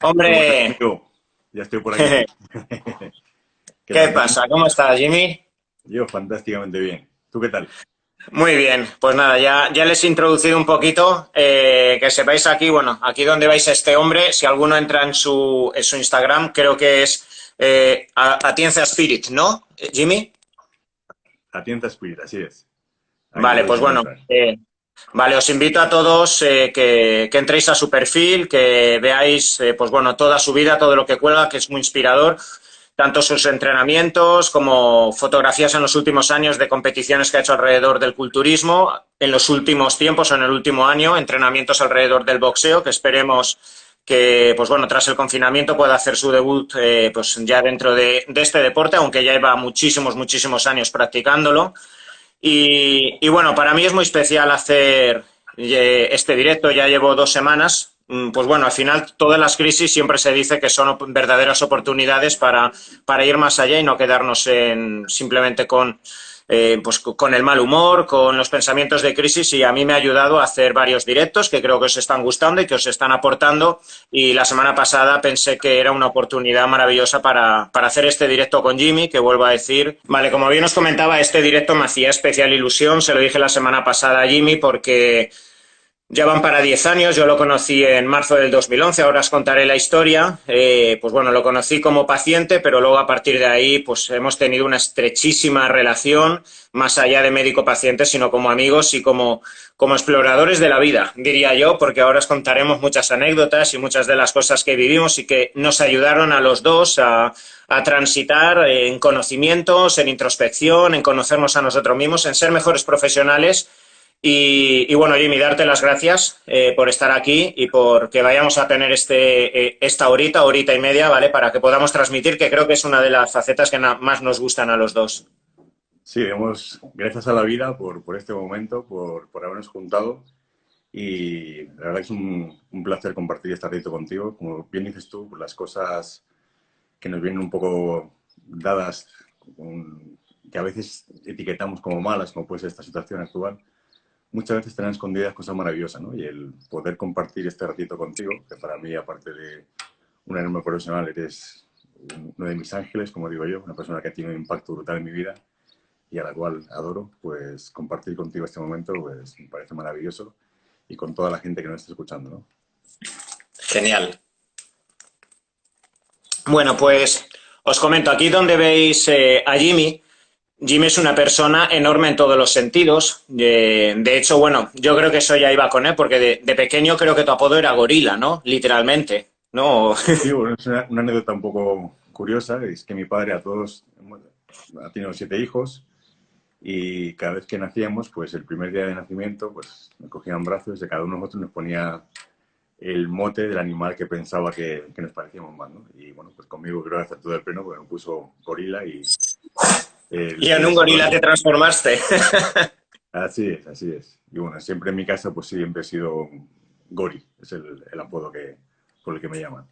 Muy buenas, Hombre, amigo. Ya estoy por aquí. ¿Qué ¿qué tal? ¿Bien? pasa? ¿Cómo estás, Jimmy? Yo fantásticamente bien. ¿Tú qué tal? Muy bien, pues nada, ya les he introducido un poquito, que sepáis aquí, bueno, aquí donde vais este hombre, si alguno entra en su Instagram, creo que es Atienza Spirit, ¿no, Jimmy? Atienta Spirit, así es. Ahí me Vale, podéis pues bueno, encontrar. vale, os invito a todos que entréis a su perfil, que veáis, pues bueno, toda su vida, todo lo que cuelga, que es muy inspirador. Tanto sus entrenamientos como fotografías en los últimos años de competiciones que ha hecho alrededor del culturismo, en los últimos tiempos o en el último año, entrenamientos alrededor del boxeo, que esperemos que, pues bueno, tras el confinamiento pueda hacer su debut pues ya dentro de este deporte, aunque ya lleva muchísimos, muchísimos años practicándolo. Y bueno, para mí es muy especial hacer este directo, ya llevo 2 semanas. Pues bueno, al final todas las crisis siempre se dice que son verdaderas oportunidades para ir más allá y no quedarnos simplemente pues con el mal humor, con los pensamientos de crisis, y a mí me ha ayudado a hacer varios directos que creo que os están gustando y que os están aportando, y la semana pasada pensé que era una oportunidad maravillosa para hacer este directo con Jimmy, que vuelvo a decir, vale, como bien os comentaba, este directo me hacía especial ilusión, se lo dije la semana pasada a Jimmy porque ya van para 10 años, yo lo conocí en marzo del 2011, ahora os contaré la historia. Pues bueno, lo conocí como paciente, pero luego a partir de ahí pues hemos tenido una estrechísima relación, más allá de médico-paciente, sino como amigos y como exploradores de la vida, diría yo, porque ahora os contaremos muchas anécdotas y muchas de las cosas que vivimos y que nos ayudaron a los dos a transitar en conocimientos, en introspección, en conocernos a nosotros mismos, en ser mejores profesionales. Y bueno, Jimmy, darte las gracias por estar aquí y por que vayamos a tener esta horita, horita y media, ¿vale? Para que podamos transmitir, que creo que es una de las facetas que más nos gustan a los dos. Sí, demos gracias a la vida por este momento, por habernos juntado. Y la verdad que es un placer compartir este ratito contigo. Como bien dices tú, pues las cosas que nos vienen un poco dadas, que a veces etiquetamos como malas, como puede ser esta situación actual, muchas veces tener escondidas cosas maravillosas, ¿no? Y el poder compartir este ratito contigo, que para mí, aparte de un enorme profesional, eres uno de mis ángeles, como digo yo, una persona que tiene un impacto brutal en mi vida y a la cual adoro, pues compartir contigo este momento, pues me parece maravilloso y con toda la gente que nos está escuchando, ¿no? Genial. Bueno, pues os comento, aquí donde veis a Jimmy, Jimmy es una persona enorme en todos los sentidos. De hecho, bueno, yo creo que eso ya iba con él, porque de pequeño creo que tu apodo era gorila, ¿no? Literalmente, ¿no? Sí, bueno, es una anécdota un poco curiosa, es que mi padre a todos, bueno, ha tenido 7 hijos y cada vez que nacíamos, pues el primer día de nacimiento, pues me cogían brazos y a cada uno de nosotros nos ponía el mote del animal que pensaba que nos parecíamos más, ¿no? Y bueno, pues conmigo creo que hacer todo el pleno, porque me puso gorila y Y el en un gorila desarrollo. te transformaste. Así es, así es. Y bueno, siempre en mi casa pues siempre he sido Gori, es el apodo por el que me llaman.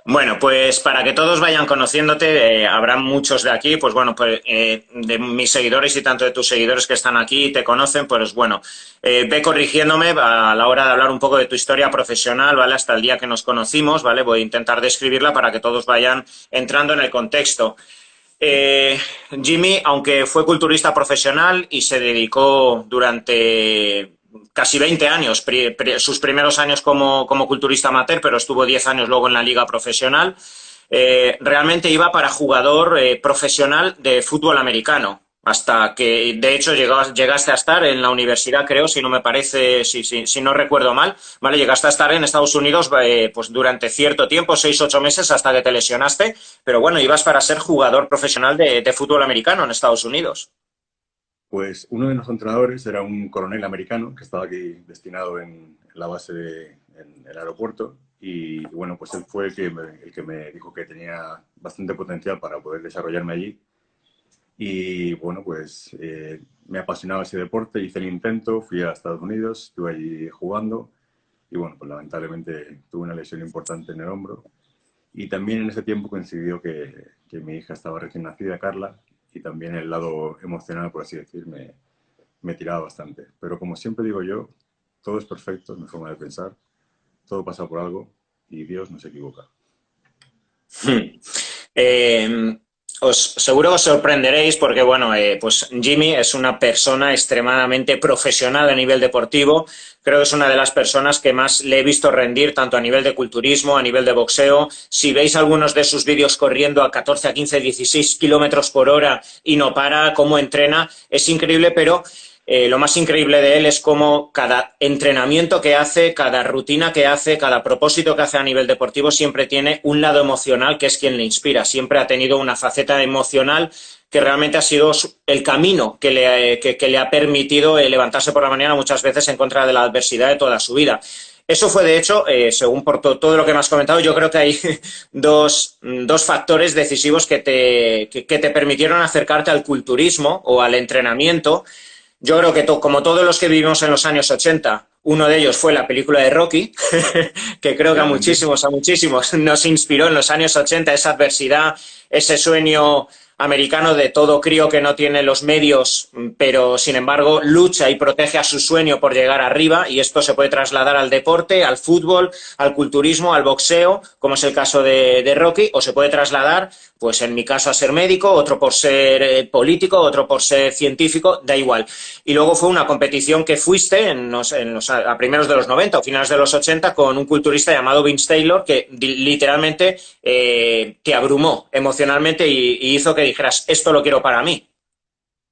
Bueno, pues para que todos vayan conociéndote, habrá muchos de aquí, pues bueno, pues de mis seguidores y tanto de tus seguidores que están aquí y te conocen, pues bueno, ve corrigiéndome a la hora de hablar un poco de tu historia profesional, ¿vale? Hasta el día que nos conocimos, ¿vale? Voy a intentar describirla para que todos vayan entrando en el contexto. Eh, Jimmy, aunque fue culturista profesional y se dedicó durante casi 20 años, sus primeros años como culturista amateur, pero estuvo 10 años luego en la liga profesional, realmente iba para jugador profesional de fútbol americano. Hasta que, de hecho, llegaste a estar en la universidad, creo, si no me parece, si no recuerdo mal, ¿vale? Llegaste a estar en Estados Unidos pues durante cierto tiempo, 6, 8 meses, hasta que te lesionaste, pero bueno, ibas para ser jugador profesional de fútbol americano en Estados Unidos. Pues uno de nuestros entrenadores era un coronel americano que estaba aquí destinado en la base en el aeropuerto y bueno, pues él fue el que me dijo que tenía bastante potencial para poder desarrollarme allí y bueno, pues me apasionaba ese deporte, hice el intento, fui a Estados Unidos, estuve allí jugando y bueno, pues lamentablemente tuve una lesión importante en el hombro. Y también en ese tiempo coincidió que mi hija estaba recién nacida, Carla, y también el lado emocional, por así decir, me tiraba bastante. Pero como siempre digo yo, todo es perfecto, es mi forma de pensar, todo pasa por algo y Dios no se equivoca. Eh, seguro que os sorprenderéis porque, bueno, pues Jimmy es una persona extremadamente profesional a nivel deportivo. Creo que es una de las personas que más le he visto rendir, tanto a nivel de culturismo, a nivel de boxeo. Si veis algunos de sus vídeos corriendo a 14, a 15, 16 kilómetros por hora y no para, cómo entrena, es increíble, pero lo más increíble de él es cómo cada entrenamiento que hace, cada rutina que hace, cada propósito que hace a nivel deportivo siempre tiene un lado emocional que es quien le inspira. Siempre ha tenido una faceta emocional que realmente ha sido el camino que le ha permitido levantarse por la mañana muchas veces en contra de la adversidad de toda su vida. Eso fue, de hecho, según por todo lo que me has comentado, yo creo que hay dos factores decisivos que te permitieron acercarte al culturismo o al entrenamiento. Yo creo que como todos los que vivimos en los años 80, uno de ellos fue la película de Rocky, que creo que Efectivamente. a muchísimos nos inspiró en los años 80 esa adversidad, ese sueño americano de todo crío que no tiene los medios, pero sin embargo lucha y protege a su sueño por llegar arriba, y esto se puede trasladar al deporte, al fútbol, al culturismo, al boxeo, como es el caso de Rocky, o se puede trasladar, pues en mi caso, a ser médico, otro por ser político, otro por ser científico, da igual. Y luego fue una competición que fuiste a primeros de los 90 o finales de los 80 con un culturista llamado Vince Taylor que literalmente te abrumó emocionalmente y hizo que dijeras, esto lo quiero para mí.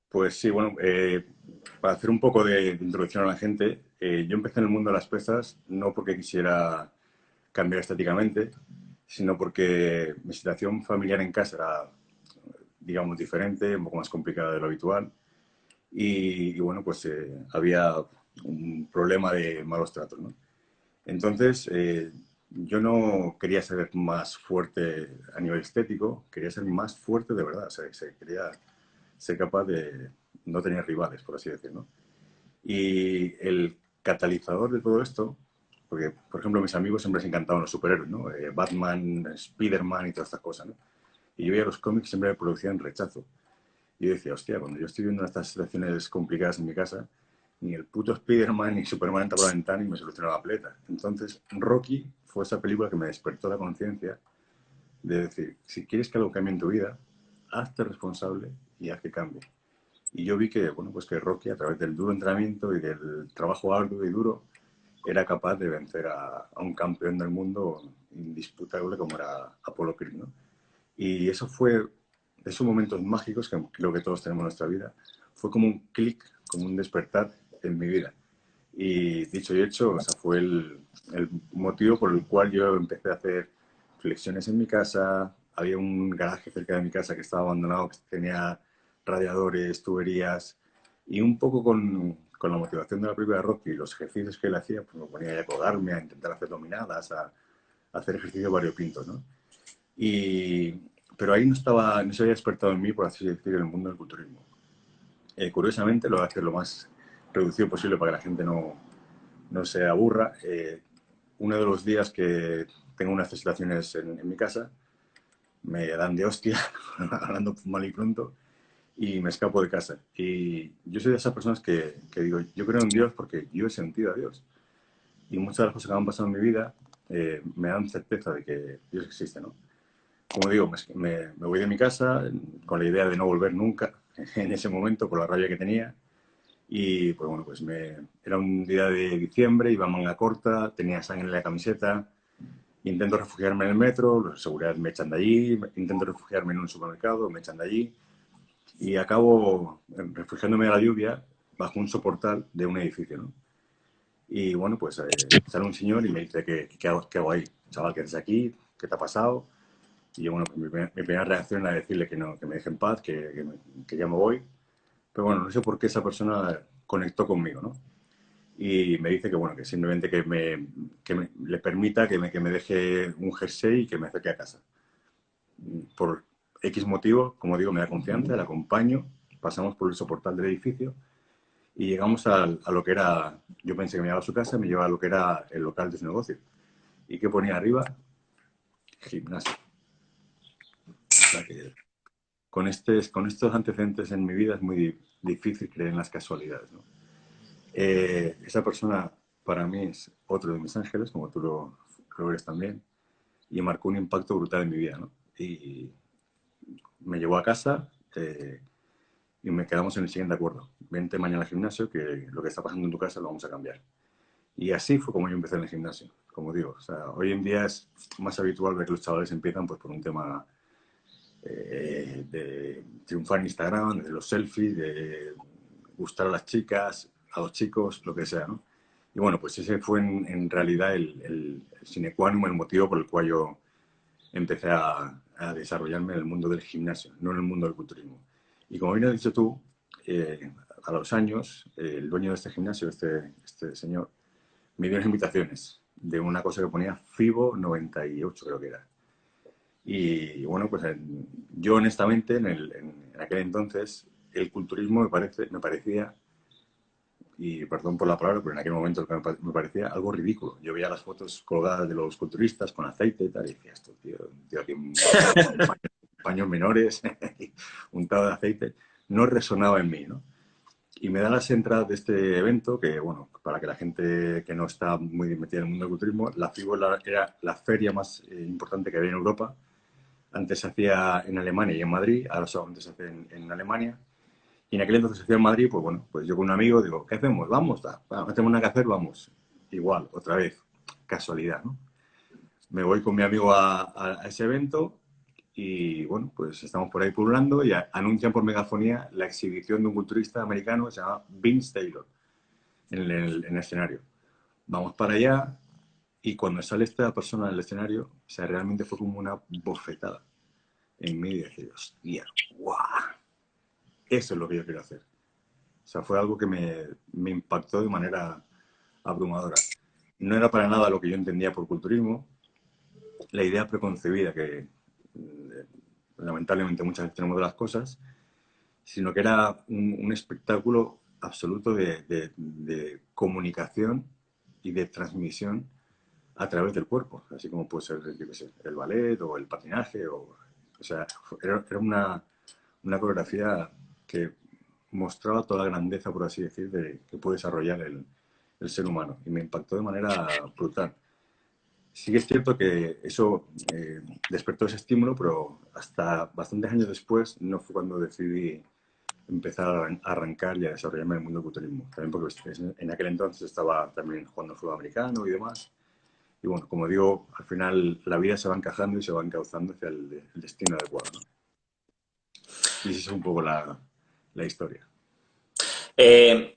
Pues sí, bueno, para hacer un poco de introducción a la gente, yo empecé en el mundo de las pesas no porque quisiera cambiar estéticamente, sino porque mi situación familiar en casa era, digamos, diferente, un poco más complicada de lo habitual. Y bueno, pues había un problema de malos tratos, ¿no? Entonces, yo no quería ser más fuerte a nivel estético, quería ser más fuerte de verdad, o sea, quería ser capaz de no tener rivales, por así decirlo, ¿no? Y el catalizador de todo esto, porque, por ejemplo, a mis amigos siempre les encantaban los superhéroes, ¿no? Batman, Spiderman y todas estas cosas, ¿no? Y yo veía los cómics siempre me producían rechazo. Y yo decía, hostia, cuando yo estoy viendo estas situaciones complicadas en mi casa, ni el puto Spider-Man ni Superman entra por la ventana y me soluciona la pleta. Entonces, Rocky fue esa película que me despertó la conciencia de decir, si quieres que algo cambie en tu vida, hazte responsable y haz que cambie. Y yo vi que, bueno, pues que Rocky, a través del duro entrenamiento y del trabajo arduo y duro, era capaz de vencer a un campeón del mundo indisputable como era Apolo Creed, ¿no? Y eso fue, esos momentos mágicos que creo que todos tenemos en nuestra vida, fue como un clic, como un despertar en mi vida. Y dicho y hecho, o sea, fue el motivo por el cual yo empecé a hacer flexiones en mi casa. Había un garaje cerca de mi casa que estaba abandonado, que tenía radiadores, tuberías, y un poco con la motivación de la película de Rocky y los ejercicios que él hacía, pues me ponía a colgarme, a intentar hacer dominadas, a hacer ejercicios variopintos, ¿no? Y, pero ahí no estaba, no se había despertado en mí, por así decir, el mundo del culturismo. Curiosamente, lo voy a hacer lo más reducido posible para que la gente no se aburra. Uno de los días que tengo unas situaciones en mi casa, me dan de hostia, hablando mal y pronto, y me escapo de casa. Y yo soy de esas personas que digo, yo creo en Dios porque yo he sentido a Dios. Y muchas de las cosas que me han pasado en mi vida me dan certeza de que Dios existe, ¿no? Como digo, me voy de mi casa con la idea de no volver nunca en ese momento por la rabia que tenía. Y pues bueno, era un día de diciembre, iba a manga corta, tenía sangre en la camiseta, intento refugiarme en el metro, los de seguridad me echan de allí, intento refugiarme en un supermercado, me echan de allí y acabo refugiándome de la lluvia bajo un soportal de un edificio, ¿no? Y bueno, pues sale un señor y me dice, qué hago ahí? Chaval, ¿qué haces aquí? ¿Qué te ha pasado? Y yo, bueno, pues mi primera reacción era decirle que no, que me deje en paz, que ya me voy. Pero bueno, no sé por qué esa persona conectó conmigo, ¿no? Y me dice que, bueno, que simplemente le permita que me deje un jersey y que me acerque a casa. Por X motivo, como digo, me da confianza, le acompaño, pasamos por el soportal del edificio y llegamos a lo que era, yo pensé que me llevaba a su casa, me llevaba a lo que era el local de su negocio. ¿Y qué ponía arriba? Gimnasio. O sea que con estos antecedentes en mi vida es muy difícil creer en las casualidades, ¿no? Esa persona para mí es otro de mis ángeles, como tú lo eres también. y marcó un impacto brutal en mi vida, ¿no? Y me llevó a casa y me quedamos en el siguiente acuerdo. Vente mañana al gimnasio, que lo que está pasando en tu casa lo vamos a cambiar. Y así fue como yo empecé en el gimnasio, como digo. O sea, hoy en día es más habitual ver que los chavales empiezan pues, por un tema de triunfar en Instagram, de los selfies, de gustar a las chicas, a los chicos, lo que sea, ¿no? Y bueno, pues ese fue en realidad el sine qua non, el motivo por el cual yo empecé a desarrollarme en el mundo del gimnasio, no en el mundo del culturismo. Y como bien has dicho tú, a los años, el dueño de este gimnasio, este señor, me dio unas invitaciones de una cosa que ponía FIBO 98, creo que era. Y bueno, pues yo honestamente, en aquel entonces, el culturismo me parecía, y perdón por la palabra, pero en aquel momento me parecía algo ridículo. Yo veía las fotos colgadas de los culturistas con aceite y tal, y decía, esto, tío aquí paños menores, untado de aceite, no resonaba en mí, ¿no? Y me da las entradas de este evento, que bueno, para que la gente que no está muy metida en el mundo del culturismo, la FIBO era la feria más importante que había en Europa. Antes se hacía en Alemania y en Madrid, ahora solamente se hace en Alemania. Y en aquel entonces se hacía en Madrid, pues bueno, pues yo con un amigo digo, ¿qué hacemos? Vamos, no tenemos nada que hacer, vamos. Igual, otra vez, casualidad, ¿no? Me voy con mi amigo a ese evento y bueno, pues estamos por ahí pululando y anuncian por megafonía la exhibición de un culturista americano que se llama Vince Taylor en el escenario. Vamos para allá y cuando sale esta persona del escenario, o sea, realmente fue como una bofetada en mí y decir, hostia, guau, eso es lo que yo quiero hacer. O sea, fue algo que me impactó de manera abrumadora. No era para nada lo que yo entendía por culturismo, la idea preconcebida que lamentablemente muchas veces tenemos de las cosas, sino que era un espectáculo absoluto de comunicación y de transmisión a través del cuerpo, así como puede ser, yo qué sé, el ballet o el patinaje, o sea, era una coreografía que mostraba toda la grandeza, por así decir, que puede desarrollar el ser humano, y me impactó de manera brutal. Sí que es cierto que eso despertó ese estímulo, pero hasta bastantes años después no fue cuando decidí empezar a arrancar y a desarrollarme en el mundo del culturismo. También porque en aquel entonces estaba también jugando fútbol americano y demás. Y bueno, como digo, al final la vida se va encajando y se va encauzando hacia el destino adecuado, ¿no? Y esa es un poco la historia.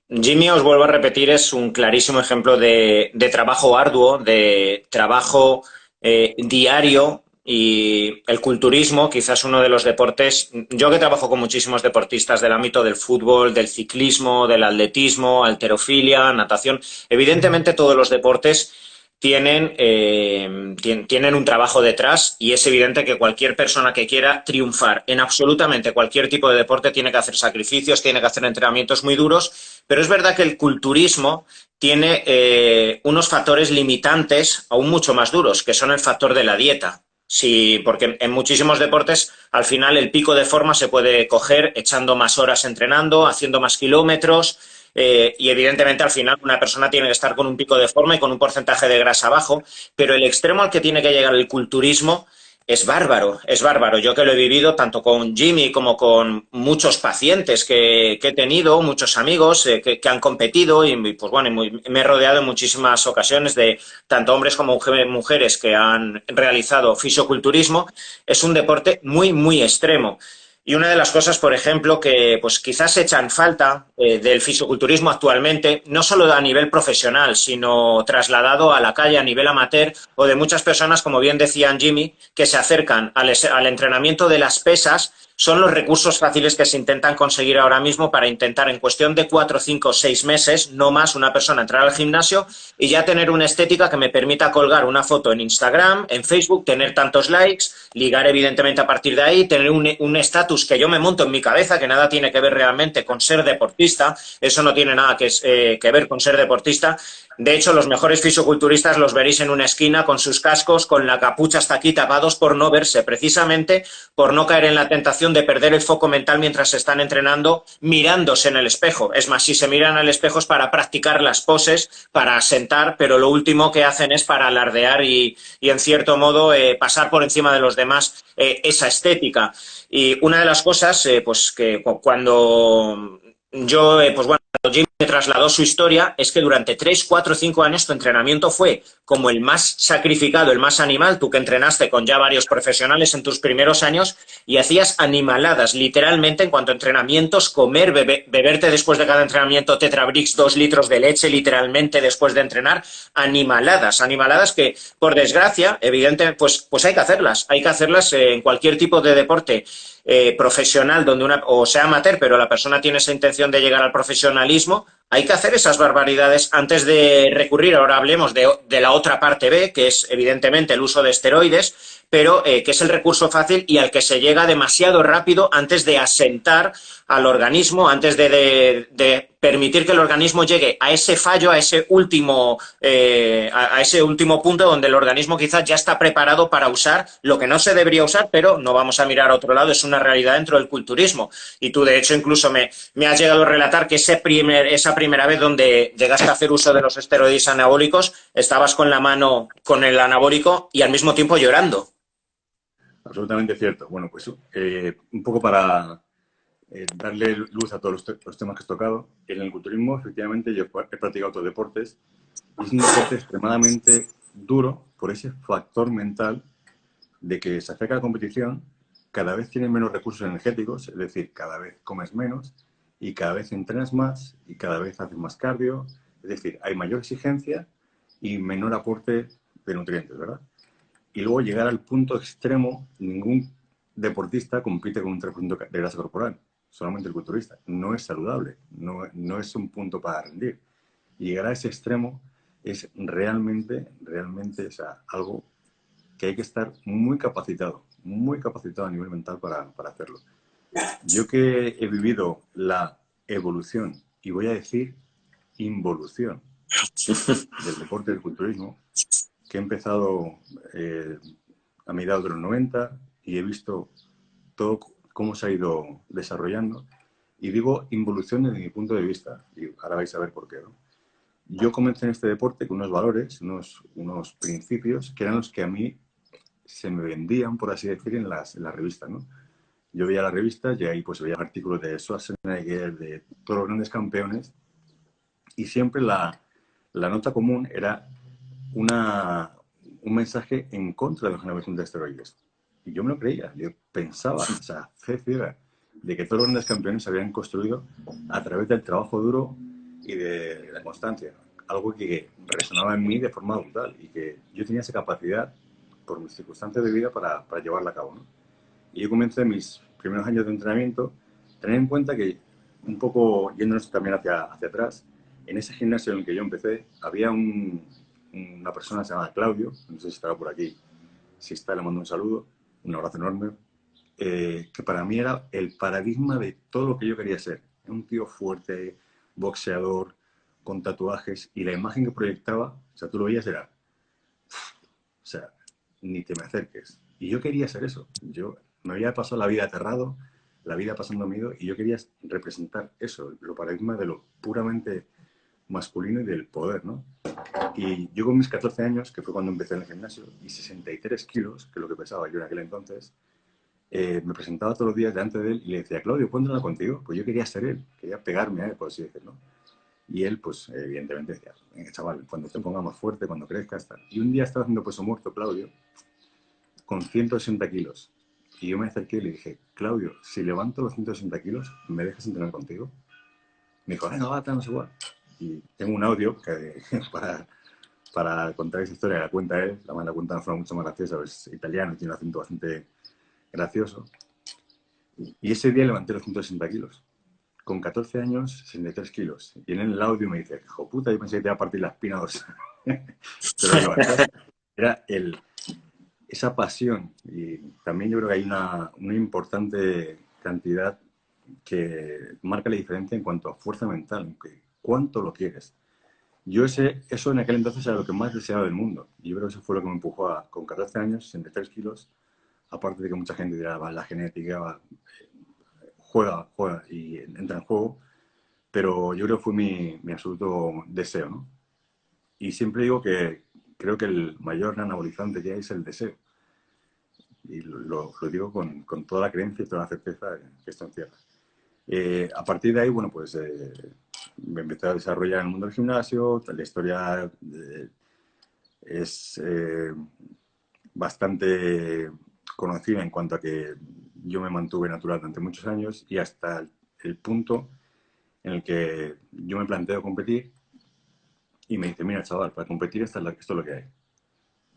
Jimmy, os vuelvo a repetir, es un clarísimo ejemplo de trabajo arduo, de trabajo diario, y el culturismo, quizás uno de los deportes, yo que trabajo con muchísimos deportistas del ámbito del fútbol, del ciclismo, del atletismo, halterofilia, natación, evidentemente todos los deportes tienen un trabajo detrás, y es evidente que cualquier persona que quiera triunfar en absolutamente cualquier tipo de deporte tiene que hacer sacrificios, tiene que hacer entrenamientos muy duros, pero es verdad que el culturismo tiene unos factores limitantes aún mucho más duros, que son el factor de la dieta. Sí, porque en muchísimos deportes al final el pico de forma se puede coger echando más horas entrenando, haciendo más kilómetros. Y evidentemente al final una persona tiene que estar con un pico de forma y con un porcentaje de grasa bajo, pero el extremo al que tiene que llegar el culturismo es bárbaro, es bárbaro. Yo que lo he vivido tanto con Jimmy como con muchos pacientes que he tenido, muchos amigos que han competido, y pues bueno, me he rodeado en muchísimas ocasiones de tanto hombres como mujeres que han realizado fisioculturismo. Es un deporte muy, muy extremo. Y una de las cosas, por ejemplo, que pues quizás echan falta del fisiculturismo actualmente, no solo a nivel profesional, sino trasladado a la calle a nivel amateur, o de muchas personas, como bien decían Jimmy, que se acercan al entrenamiento de las pesas, son los recursos fáciles que se intentan conseguir ahora mismo para intentar en cuestión de 4, 5, 6 meses, no más, una persona entrar al gimnasio y ya tener una estética que me permita colgar una foto en Instagram, en Facebook, tener tantos likes, ligar evidentemente a partir de ahí, tener un estatus que yo me monto en mi cabeza, que nada tiene que ver realmente con ser deportista, eso no tiene nada que ver con ser deportista. De hecho, los mejores fisiculturistas los veréis en una esquina con sus cascos, con la capucha hasta aquí tapados, por no verse, precisamente por no caer en la tentación intención de perder el foco mental mientras están entrenando mirándose en el espejo. Es más, si se miran al espejo es para practicar las poses, para sentar, pero lo último que hacen es para alardear y en cierto modo, pasar por encima de los demás esa estética. Y una de las cosas, pues que cuando yo, pues bueno, Jim me trasladó su historia, es que durante 3, 4, 5 años tu entrenamiento fue como el más sacrificado, el más animal, tú que entrenaste con ya varios profesionales en tus primeros años y hacías animaladas, literalmente en cuanto a entrenamientos, comer, beberte después de cada entrenamiento Tetrabrix 2 litros de leche, literalmente después de entrenar, animaladas, animaladas que, por desgracia, evidente, pues hay que hacerlas en cualquier tipo de deporte profesional donde o sea amateur, pero la persona tiene esa intención de llegar al profesionalismo, hay que hacer esas barbaridades antes de recurrir. Ahora hablemos de la otra parte B, que es evidentemente el uso de esteroides, pero que es el recurso fácil y al que se llega demasiado rápido antes de asentar al organismo, antes de permitir que el organismo llegue a ese fallo, a ese último punto donde el organismo quizás ya está preparado para usar lo que no se debería usar, pero no vamos a mirar a otro lado, es una realidad dentro del culturismo. Y tú, de hecho, incluso me has llegado a relatar que esa primera vez donde llegaste a hacer uso de los esteroides anabólicos, estabas con la mano con el anabólico y al mismo tiempo llorando. Absolutamente cierto. Bueno, pues un poco para darle luz a todos los temas que has tocado. En el culturismo, efectivamente, yo he practicado otros deportes y es un deporte extremadamente duro por ese factor mental de que se acerca la competición, cada vez tienes menos recursos energéticos, es decir, cada vez comes menos y cada vez entrenas más y cada vez haces más cardio, es decir, hay mayor exigencia y menor aporte de nutrientes, ¿verdad? Y luego llegar al punto extremo, ningún deportista compite con un 3% de grasa corporal, solamente el culturista. No es saludable, no es un punto para rendir. Y llegar a ese extremo es realmente, o sea, algo que hay que estar muy capacitado a nivel mental para hacerlo. Yo que he vivido la evolución, y voy a decir involución, del deporte del culturismo, que he empezado a mediados de los 90 y he visto todo cómo se ha ido desarrollando. Y digo involución desde mi punto de vista, y ahora vais a ver por qué, ¿no? Yo comencé en este deporte con unos valores, unos principios, que eran los que a mí se me vendían, por así decir, en las revistas, ¿no? Yo veía las revistas y ahí pues veía artículos de Schwarzenegger, de todos los grandes campeones, y siempre la nota común era un mensaje en contra de la generación de esteroides. Y yo me lo creía, yo pensaba, o sea, fe ciega, de que todos los grandes campeones se habían construido a través del trabajo duro y de la constancia. Algo que resonaba en mí de forma brutal y que yo tenía esa capacidad, por mis circunstancias de vida, para llevarla a cabo, ¿no? Y yo comencé mis primeros años de entrenamiento, tener en cuenta que, un poco yéndonos también hacia atrás, en ese gimnasio en el que yo empecé, había una persona que se llama Claudio, no sé si estará por aquí, si está, le mando un saludo, un abrazo enorme, que para mí era el paradigma de todo lo que yo quería ser. Un tío fuerte, boxeador, con tatuajes, y la imagen que proyectaba, o sea, tú lo veías, era, o sea, ni te me acerques. Y yo quería ser eso. Yo me había pasado la vida aterrado, la vida pasando miedo, y yo quería representar eso, lo paradigma de lo puramente masculino y del poder, ¿no? Y yo con mis 14 años, que fue cuando empecé en el gimnasio, y 63 kilos, que es lo que pesaba yo en aquel entonces, me presentaba todos los días delante de él y le decía, Claudio, ¿puedo entrenar contigo? Pues yo quería ser él, quería pegarme a él, por así decirlo. Y él, pues, evidentemente decía, venga, chaval, cuando te ponga más fuerte, cuando crezcas, tal. Y un día estaba haciendo peso muerto, Claudio, con 160 kilos. Y yo me acerqué y le dije, Claudio, si levanto los 160 kilos, ¿me dejas entrenar contigo? Me dijo, venga, va, no sé cuál. Y tengo un audio que, para contar esa historia, la cuenta él, la cuenta de una forma mucho más graciosa, es italiano, tiene un acento bastante gracioso. Y ese día levanté los 160 kilos. Con 14 años, 63 kilos. Y en el audio me dice, hijo puta, yo pensé que te iba a partir la espina dorsal. Pero levanté. Era esa pasión. Y también yo creo que hay una importante cantidad que marca la diferencia en cuanto a fuerza mental, que cuánto lo quieres. Eso en aquel entonces era lo que más deseaba del mundo. Y yo creo que eso fue lo que me empujó con 14 años, 63 kilos, aparte de que mucha gente dirá, va, la genética, va, juega y entra en juego, pero yo creo que fue mi absoluto deseo, ¿no? Y siempre digo que creo que el mayor anabolizante que hay es el deseo. Y lo digo con toda la creencia y toda la certeza que esto encierra. A partir de ahí, bueno, pues me empecé a desarrollar en el mundo del gimnasio. La historia es bastante conocida en cuanto a que yo me mantuve natural durante muchos años y hasta el punto en el que yo me planteo competir y me dice, mira, chaval, para competir esto es lo que hay.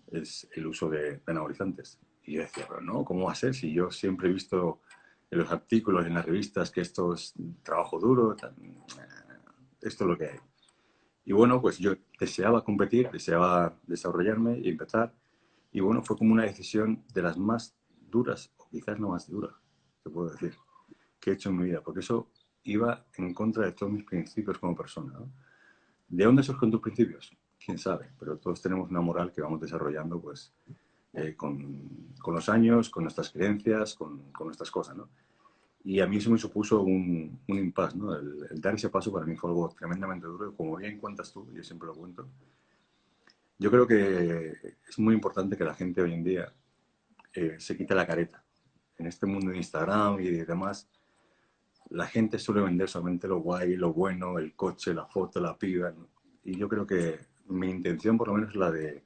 Es el uso de anabolizantes. Y yo decía, pero no, ¿cómo va a ser si yo siempre he visto en los artículos, en las revistas, que esto es trabajo duro, esto es lo que hay? Y bueno, pues yo deseaba competir, deseaba desarrollarme y empezar. Y bueno, fue como una decisión de las más duras, o quizás no más dura, te puedo decir, que he hecho en mi vida, porque eso iba en contra de todos mis principios como persona, ¿no? ¿De dónde surgen tus principios? Quién sabe, pero todos tenemos una moral que vamos desarrollando pues con los años, con nuestras creencias, con nuestras cosas, ¿no? Y a mí eso me supuso un impasse, ¿no? El dar ese paso para mí fue algo tremendamente duro, y como bien cuentas tú, yo siempre lo cuento, yo creo que es muy importante que la gente hoy en día se quite la careta. En este mundo de Instagram y demás, la gente suele vender solamente lo guay, lo bueno, el coche, la foto, la piba, ¿no? Y yo creo que mi intención por lo menos es la de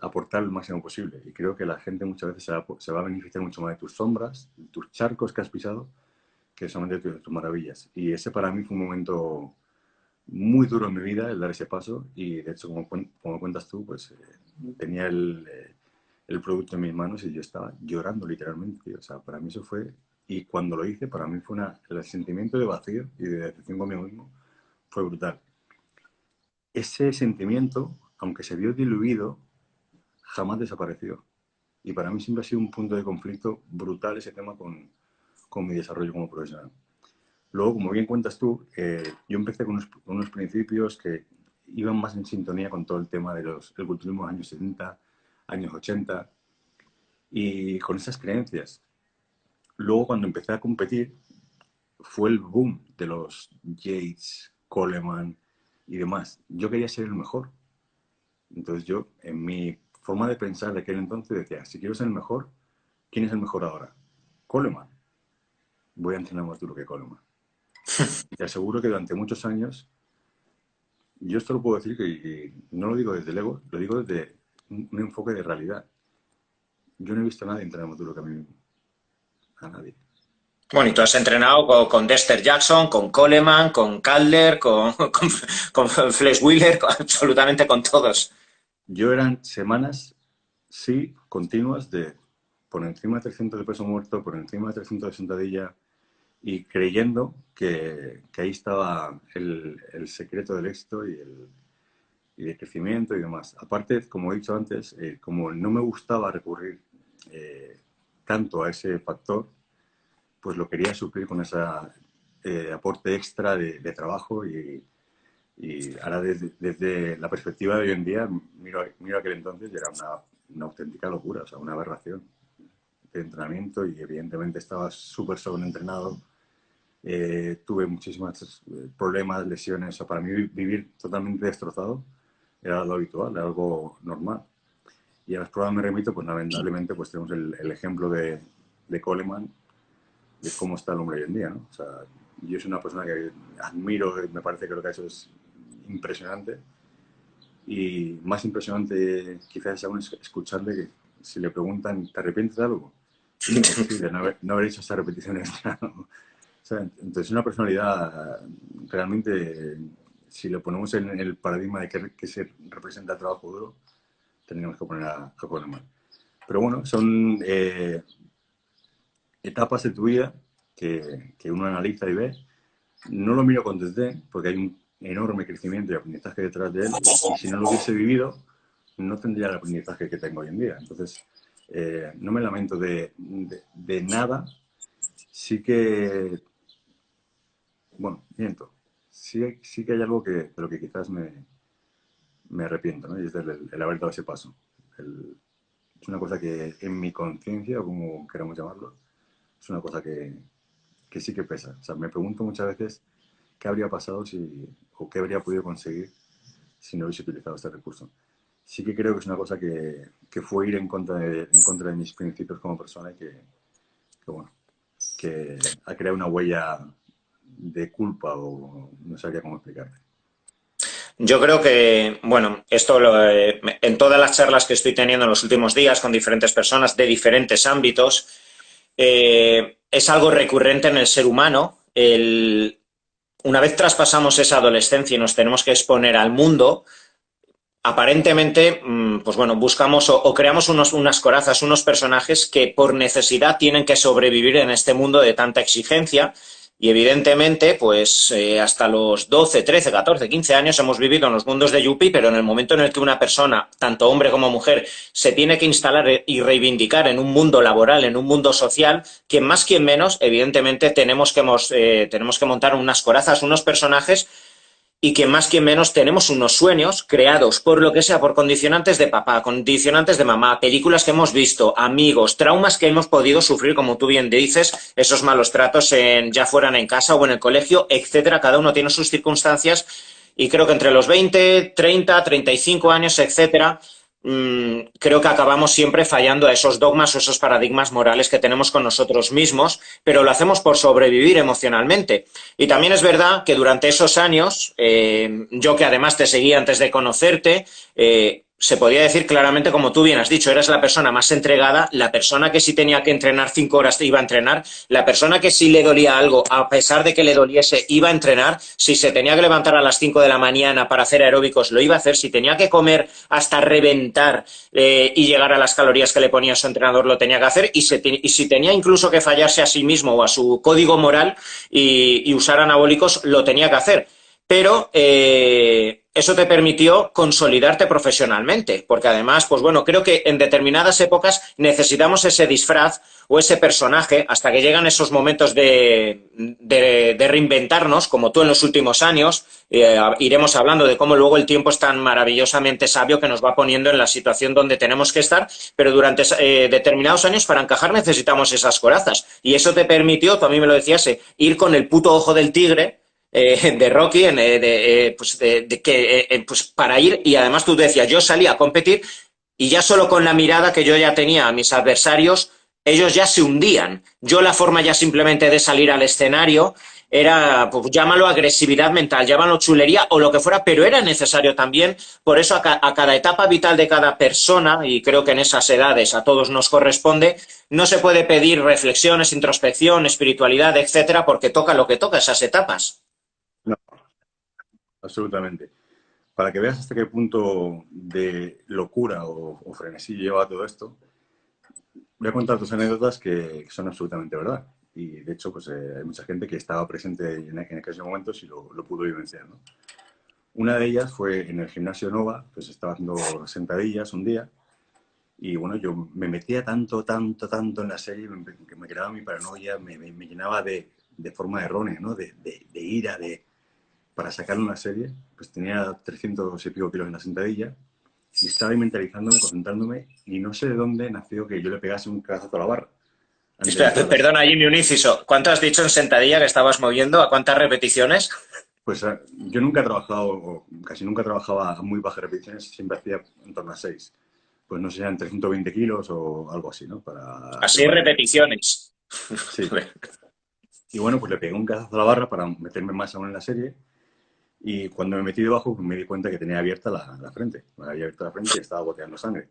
aportar el máximo posible. Y creo que la gente muchas veces se va a beneficiar mucho más de tus sombras, de tus charcos que has pisado, que solamente de tus maravillas. Y ese para mí fue un momento muy duro en mi vida, el dar ese paso. Y de hecho, como cuentas tú, pues tenía el producto en mis manos y yo estaba llorando literalmente, tío. O sea, para mí eso fue... Y cuando lo hice, para mí fue el sentimiento de vacío y de decepción conmigo mismo fue brutal. Ese sentimiento, aunque se vio diluido, jamás desapareció. Y para mí siempre ha sido un punto de conflicto brutal ese tema con mi desarrollo como profesional. Luego, como bien cuentas tú, yo empecé con unos principios que iban más en sintonía con todo el tema del culturismo de los años 70, años 80, y con esas creencias. Luego, cuando empecé a competir, fue el boom de los Yates, Coleman y demás. Yo quería ser el mejor. Entonces yo, en mi forma de pensar de aquel entonces, decía, si quiero ser el mejor, ¿quién es el mejor ahora? Coleman. Voy a entrenar más duro que Coleman. Y te aseguro que durante muchos años, yo esto lo puedo decir y no lo digo desde el ego, lo digo desde un enfoque de realidad. Yo no he visto a nadie entrenar más duro que a mí mismo. A nadie. Bueno, y tú has entrenado con Dexter Jackson, con Coleman, con Calder, con Flex Wheeler, absolutamente con todos. Yo eran semanas, sí, continuas de por encima de 300 de peso muerto, por encima de 300 de sentadilla, y creyendo que ahí estaba el secreto del éxito y de crecimiento y demás. Aparte, como he dicho antes, como no me gustaba recurrir eh, tanto a ese factor, pues lo quería suplir con ese aporte extra de trabajo y ahora desde la perspectiva de hoy en día, miro aquel entonces y era una auténtica locura, o sea, una aberración de entrenamiento y evidentemente estaba súper sobreentrenado. Tuve muchísimos problemas, lesiones. O sea, para mí vivir totalmente destrozado era algo habitual, era algo normal. Y a las pruebas me remito, pues lamentablemente pues tenemos el ejemplo de Coleman, de cómo está el hombre hoy en día, ¿no? O sea, yo soy una persona que admiro, me parece que lo que ha hecho es impresionante. Y más impresionante quizás es aún escucharle que si le preguntan, ¿te arrepientes de algo? Pues sí, de no haber hecho esa repetición extra, ¿no? O sea, entonces una personalidad realmente, si lo ponemos en el paradigma de que se representa el trabajo duro, tendríamos que poner a Coleman. Pero bueno, son etapas de tu vida que uno analiza y ve. No lo miro con desdén, porque hay un enorme crecimiento y aprendizaje detrás de él, y si no lo hubiese vivido, no tendría el aprendizaje que tengo hoy en día. Entonces, no me lamento de nada. Sí que, bueno, miento. Sí que hay algo de lo que quizás me arrepiento, ¿no? Y es el haber dado ese paso. El es una cosa que en mi conciencia, o como queramos llamarlo, es una cosa que sí que pesa. O sea, me pregunto muchas veces qué habría pasado si, o qué habría podido conseguir si no hubiese utilizado este recurso. Sí que creo que es una cosa que fue ir en contra de mis principios como persona y bueno, que ha creado una huella de culpa o no sabría cómo explicarte. Yo creo que, bueno, en todas las charlas que estoy teniendo en los últimos días con diferentes personas de diferentes ámbitos, es algo recurrente en el ser humano. Una vez traspasamos esa adolescencia y nos tenemos que exponer al mundo, aparentemente, pues bueno, buscamos o creamos unas corazas, unos personajes que por necesidad tienen que sobrevivir en este mundo de tanta exigencia. Y evidentemente, pues hasta los 12, 13, 14, 15 años hemos vivido en los mundos de Yuppie, pero en el momento en el que una persona, tanto hombre como mujer, se tiene que instalar y reivindicar en un mundo laboral, en un mundo social, quien más, quien menos, evidentemente tenemos que montar unas corazas, unos personajes y que más que menos tenemos unos sueños creados por lo que sea, por condicionantes de papá, condicionantes de mamá, películas que hemos visto, amigos, traumas que hemos podido sufrir, como tú bien dices, esos malos tratos ya fueran en casa o en el colegio, etcétera. Cada uno tiene sus circunstancias y creo que entre los 20, 30, 35 años, etcétera, creo que acabamos siempre fallando a esos dogmas o esos paradigmas morales que tenemos con nosotros mismos, pero lo hacemos por sobrevivir emocionalmente. Y también es verdad que durante esos años, yo que además te seguí antes de conocerte, se podía decir claramente, como tú bien has dicho, eras la persona más entregada, la persona que si tenía que entrenar 5 horas iba a entrenar, la persona que si le dolía algo, a pesar de que le doliese, iba a entrenar, si se tenía que levantar a las 5 de la mañana para hacer aeróbicos, lo iba a hacer, si tenía que comer hasta reventar y llegar a las calorías que le ponía su entrenador, lo tenía que hacer, y si tenía incluso que fallarse a sí mismo o a su código moral y usar anabólicos, lo tenía que hacer. Pero eso te permitió consolidarte profesionalmente, porque además, pues bueno, creo que en determinadas épocas necesitamos ese disfraz o ese personaje hasta que llegan esos momentos de reinventarnos, como tú en los últimos años. Iremos hablando de cómo luego el tiempo es tan maravillosamente sabio que nos va poniendo en la situación donde tenemos que estar, pero durante determinados años para encajar necesitamos esas corazas. Y eso te permitió, tú a mí me lo decías, ir con el puto ojo del tigre de Rocky, pues para ir, y además tú decías, yo salía a competir y ya solo con la mirada que yo ya tenía a mis adversarios, ellos ya se hundían. Yo la forma ya simplemente de salir al escenario era, pues llámalo agresividad mental, llámalo chulería o lo que fuera, pero era necesario también, por eso a cada etapa vital de cada persona, y creo que en esas edades a todos nos corresponde, no se puede pedir reflexiones, introspección, espiritualidad, etcétera, porque toca lo que toca esas etapas. No, absolutamente. Para que veas hasta qué punto de locura o frenesí lleva todo esto, voy a contar dos anécdotas que son absolutamente verdad. Y de hecho, pues hay mucha gente que estaba presente en aquellos momentos y lo pudo vivenciar, ¿no? Una de ellas fue en el gimnasio Nova, pues estaba haciendo sentadillas un día y bueno, yo me metía tanto, tanto, tanto en la serie que me creaba mi paranoia, me llenaba de forma errónea, ¿no? De ira, para sacar una serie, pues tenía 300 y pico kilos en la sentadilla y estaba ahí mentalizándome, concentrándome y no sé de dónde nació que yo le pegase un cabezazo a la barra antes de Espera, empezar la serie. perdona, Jimmy, un inciso. ¿Cuánto has dicho en sentadilla que estabas moviendo? ¿A cuántas repeticiones? Pues yo nunca he trabajado, o casi nunca trabajaba a muy bajas repeticiones, siempre hacía en torno a 6. Pues no sé, eran 320 kilos o algo así, ¿no? Para A hacer 6 repeticiones. Sí. Y bueno, pues le pegué un cabezazo a la barra para meterme más aún en la serie. Y cuando me metí debajo, pues me di cuenta que tenía abierta la frente. Me había abierto la frente y estaba goteando sangre.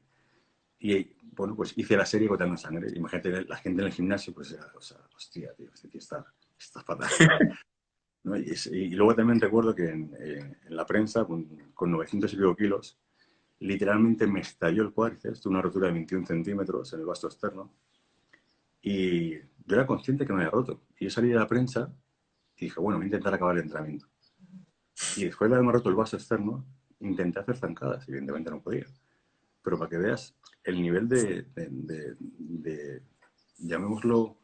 Y bueno, pues hice la serie goteando sangre. Imagínate la gente en el gimnasio, pues, o sea, hostia, tío, este tío está fatal. ¿No? Y luego también recuerdo que en la prensa, con 900 y pico kilos, literalmente me estalló el cuádriceps, tuve una rotura de 21 centímetros en el vasto externo. Y yo era consciente que me había roto. Y yo salí de la prensa y dije, bueno, voy a intentar acabar el entrenamiento. Y después de haberme roto el vaso externo, intenté hacer zancadas. Evidentemente no podía. Pero para que veas el nivel llamémoslo,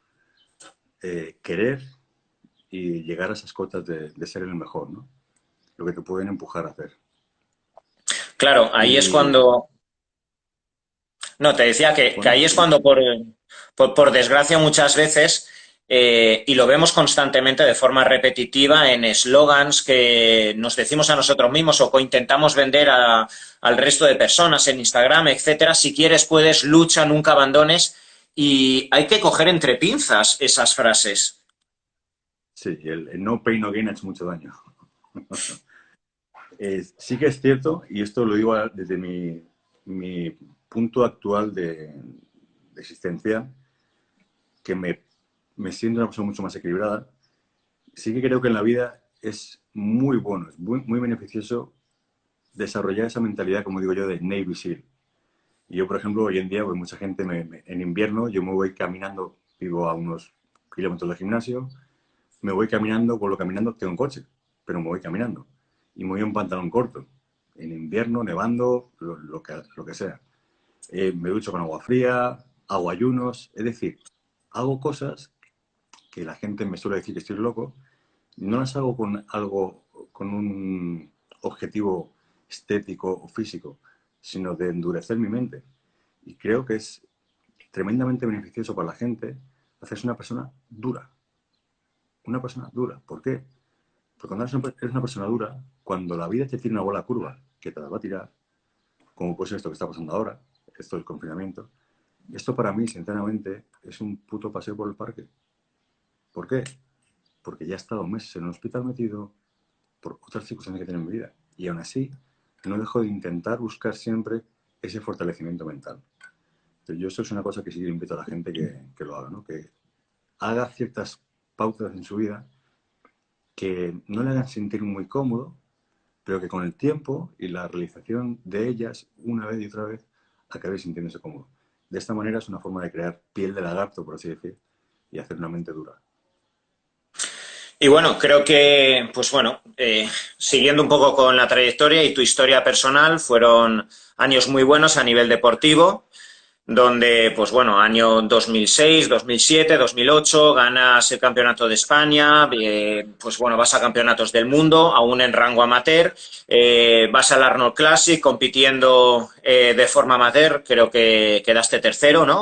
querer y llegar a esas cotas de ser el mejor, ¿no? Lo que te pueden empujar a hacer. Claro, ahí es Y cuando No, te decía que Bueno, ahí es cuando, por desgracia, muchas veces, y lo vemos constantemente de forma repetitiva en eslogans que nos decimos a nosotros mismos o que intentamos vender al resto de personas en Instagram, etcétera. Si quieres, puedes, lucha, nunca abandones. Y hay que coger entre pinzas esas frases. sí, el no pain no gain ha hecho mucho daño. Sí que es cierto, y esto lo digo desde mi punto actual de existencia, que me siento una persona mucho más equilibrada. Sí que creo que en la vida es muy bueno, es muy beneficioso desarrollar esa mentalidad, como digo yo, de Navy SEAL. Y yo, por ejemplo, hoy en día, pues mucha gente en invierno, yo me voy caminando, vivo a unos kilómetros del gimnasio, me voy caminando, vuelvo caminando, tengo un coche, pero me voy caminando. Y me voy en pantalón corto, en invierno, nevando, lo que sea. Me ducho con agua fría, hago ayunos, es decir, hago cosas que la gente me suele decir que estoy loco, no las hago con algo, con un objetivo estético o físico, sino de endurecer mi mente. Y creo que es tremendamente beneficioso para la gente hacerse una persona dura. Una persona dura. ¿Por qué? Porque cuando eres una persona dura, cuando la vida te tiene una bola curva que te la va a tirar, como puede ser esto que está pasando ahora, esto del confinamiento, esto para mí, sinceramente, es un puto paseo por el parque. ¿Por qué? Porque ya he estado meses en un hospital metido por otras circunstancias que tengo en mi vida. Y aún así, no dejo de intentar buscar siempre ese fortalecimiento mental. Entonces, yo eso es una cosa que sí invito a la gente que lo haga, ¿no? Que haga ciertas pautas en su vida que no le hagan sentir muy cómodo, pero que con el tiempo y la realización de ellas, una vez y otra vez, acabe sintiéndose cómodo. De esta manera es una forma de crear piel de lagarto, por así decir, y hacer una mente dura. Y bueno, creo que, pues bueno, siguiendo un poco con la trayectoria y tu historia personal, fueron años muy buenos a nivel deportivo, donde, pues bueno, año 2006, 2007, 2008, ganas el campeonato de España, pues bueno, vas a campeonatos del mundo, aún en rango amateur, vas al Arnold Classic compitiendo de forma amateur, creo que quedaste tercero, ¿no?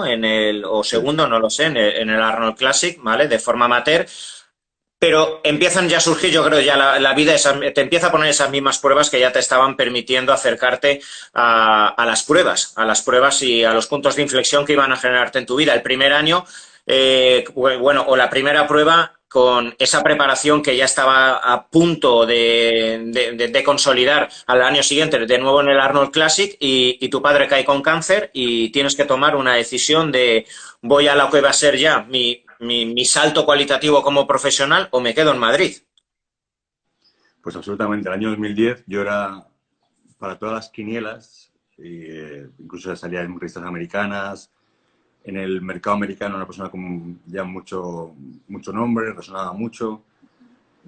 O Sí. segundo, no lo sé, en el Arnold Classic, ¿vale? De forma amateur. Pero empiezan ya a surgir, yo creo, ya la vida te empieza a poner esas mismas pruebas que ya te estaban permitiendo acercarte a las pruebas y a los puntos de inflexión que iban a generarte en tu vida. El primer año, bueno, o la primera prueba con esa preparación que ya estaba a punto de consolidar al año siguiente, de nuevo en el Arnold Classic, y tu padre cae con cáncer y tienes que tomar una decisión de voy a lo que va a ser ya mi salto cualitativo como profesional o me quedo en Madrid. Pues absolutamente. El año 2010 yo era para todas las quinielas, y, incluso salía en revistas americanas, en el mercado americano una persona con ya mucho nombre, resonaba mucho,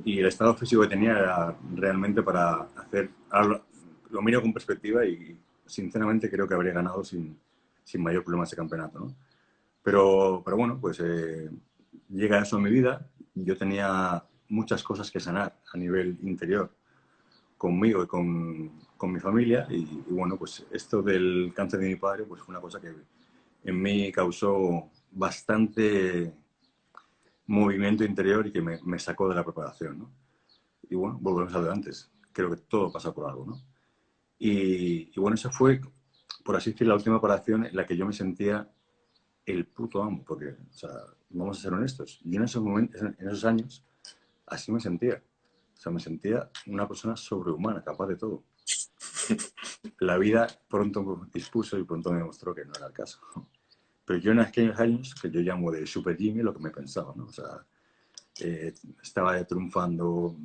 y el estado físico que tenía era realmente para hacer, ahora lo miro con perspectiva y sinceramente creo que habría ganado sin mayor problema ese campeonato, ¿no? Pero bueno, pues llega eso a mi vida, yo tenía muchas cosas que sanar a nivel interior conmigo y con mi familia. Y bueno, pues esto del cáncer de mi padre pues fue una cosa que en mí causó bastante movimiento interior y que me sacó de la preparación, ¿no? Y bueno, volvemos a lo de antes. Creo que todo pasa por algo, ¿no? Y bueno, esa fue, por así decir, la última operación en la que yo me sentía el puto amo, porque, o sea, vamos a ser honestos, yo en esos momentos, en esos años, así me sentía. O sea, me sentía una persona sobrehumana, capaz de todo. La vida pronto me dispuso y pronto me demostró que no era el caso. Pero yo en aquellos años, que yo llamo de Super Jimmy, lo que me pensaba, ¿no? O sea, estaba triunfando,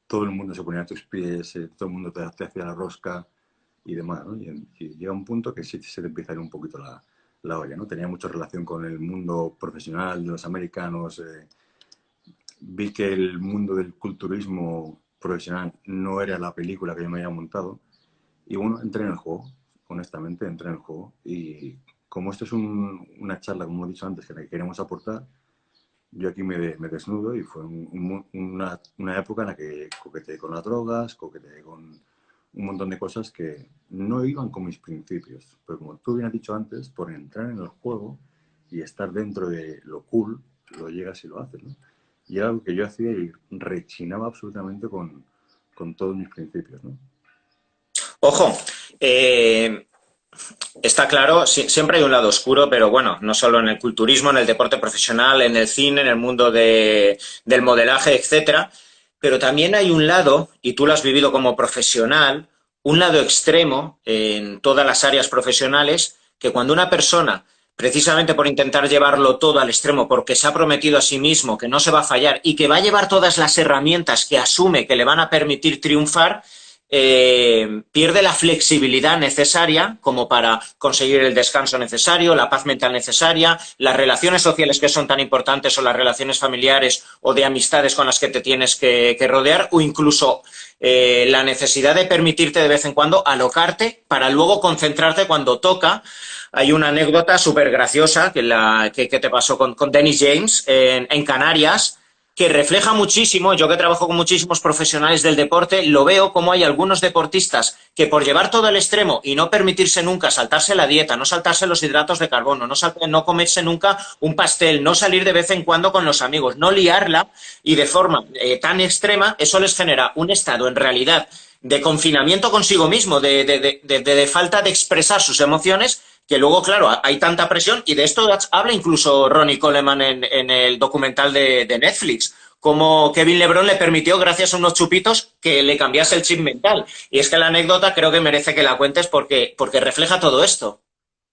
todo el mundo se ponía a tus pies, todo el mundo te hacía la rosca y demás, ¿no? Y llega un punto que sí se te empieza a ir un poquito la olla, ¿no? Tenía mucha relación con el mundo profesional de los americanos, vi que el mundo del culturismo profesional no era la película que yo me había montado. Y bueno, entré en el juego, honestamente, entré en el juego. Y como esto es una charla, como he dicho antes, que queremos aportar, yo aquí me desnudo y fue una época en la que coqueteé con las drogas, coqueteé con un montón de cosas que no iban con mis principios. Pero como tú bien has dicho antes, por entrar en el juego y estar dentro de lo cool, lo llegas y lo haces, ¿no? Y era algo que yo hacía y rechinaba absolutamente con todos mis principios, ¿no? Ojo, está claro, siempre hay un lado oscuro, pero bueno, no solo en el culturismo, en el deporte profesional, en el cine, en el mundo del modelaje, etcétera, pero también hay un lado, y tú lo has vivido como profesional, un lado extremo en todas las áreas profesionales, que cuando una persona, precisamente por intentar llevarlo todo al extremo, porque se ha prometido a sí mismo que no se va a fallar y que va a llevar todas las herramientas que asume que le van a permitir triunfar, pierde la flexibilidad necesaria como para conseguir el descanso necesario, la paz mental necesaria, las relaciones sociales que son tan importantes o las relaciones familiares o de amistades con las que te tienes que rodear o incluso la necesidad de permitirte de vez en cuando alocarte para luego concentrarte cuando toca. Hay una anécdota súper graciosa que te pasó con Dennis James en Canarias, que refleja muchísimo, yo que trabajo con muchísimos profesionales del deporte, lo veo como hay algunos deportistas que por llevar todo al extremo y no permitirse nunca saltarse la dieta, no saltarse los hidratos de carbono, no comerse nunca un pastel, no salir de vez en cuando con los amigos, no liarla y de forma tan extrema, eso les genera un estado en realidad de confinamiento consigo mismo, de falta de expresar sus emociones, que luego, claro, hay tanta presión, y de esto habla incluso Ronnie Coleman en el documental de Netflix, como Kevin LeBron le permitió, gracias a unos chupitos, que le cambiase el chip mental. Y es que la anécdota creo que merece que la cuentes porque refleja todo esto.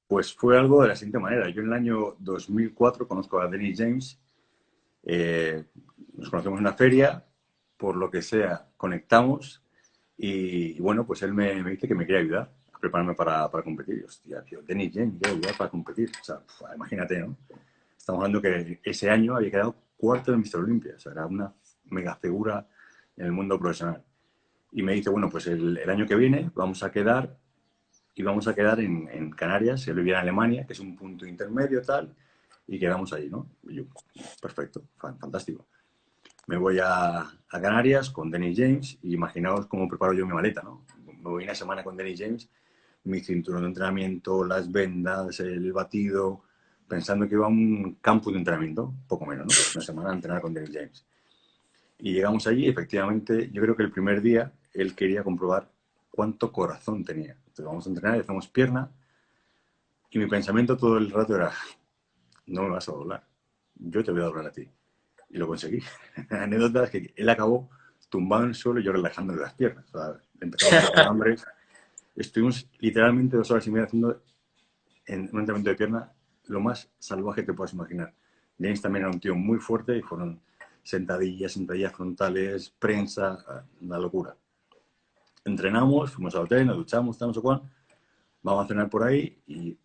Pues fue algo de la siguiente manera. Yo en el año 2004 conozco a Dennis James, eh, nos conocemos en una feria, por lo que sea, conectamos y bueno, pues él me dice que me quiere ayudar a prepararme para competir. Y, hostia, tío, Dennis James me quiere ayudar para competir. O sea, imagínate, ¿no? Estamos hablando que ese año había quedado cuarto de Mr. Olympia. O sea, era una mega figura en el mundo profesional. Y me dice, bueno, pues el año que viene vamos a quedar y vamos a quedar en Canarias, él vivía en Alemania, que es un punto intermedio tal, y quedamos ahí, ¿no? Y yo, perfecto, fantástico. Me voy a Canarias con Dennis James y imaginaos cómo preparo yo mi maleta, ¿no? Me voy una semana con Dennis James, mi cinturón de entrenamiento, las vendas, el batido, pensando que iba a un campo de entrenamiento, poco menos, ¿no? Una semana a entrenar con Dennis James. Y llegamos allí, efectivamente, yo creo que el primer día él quería comprobar cuánto corazón tenía. Entonces vamos a entrenar, hacemos pierna, y mi pensamiento todo el rato era, no me vas a doblar, yo te voy a doblar a ti. Y lo conseguí. La anécdota es que él acabó tumbado en el suelo y yo relajándole las piernas. O sea, empezamos a coger hambre. Estuvimos literalmente 2 horas y media haciendo en un entrenamiento de pierna lo más salvaje que te puedas imaginar. James también era un tío muy fuerte y fueron sentadillas frontales, prensa, una locura. Entrenamos, fuimos al hotel, nos duchamos, tal, no sé cuál, vamos a cenar por ahí y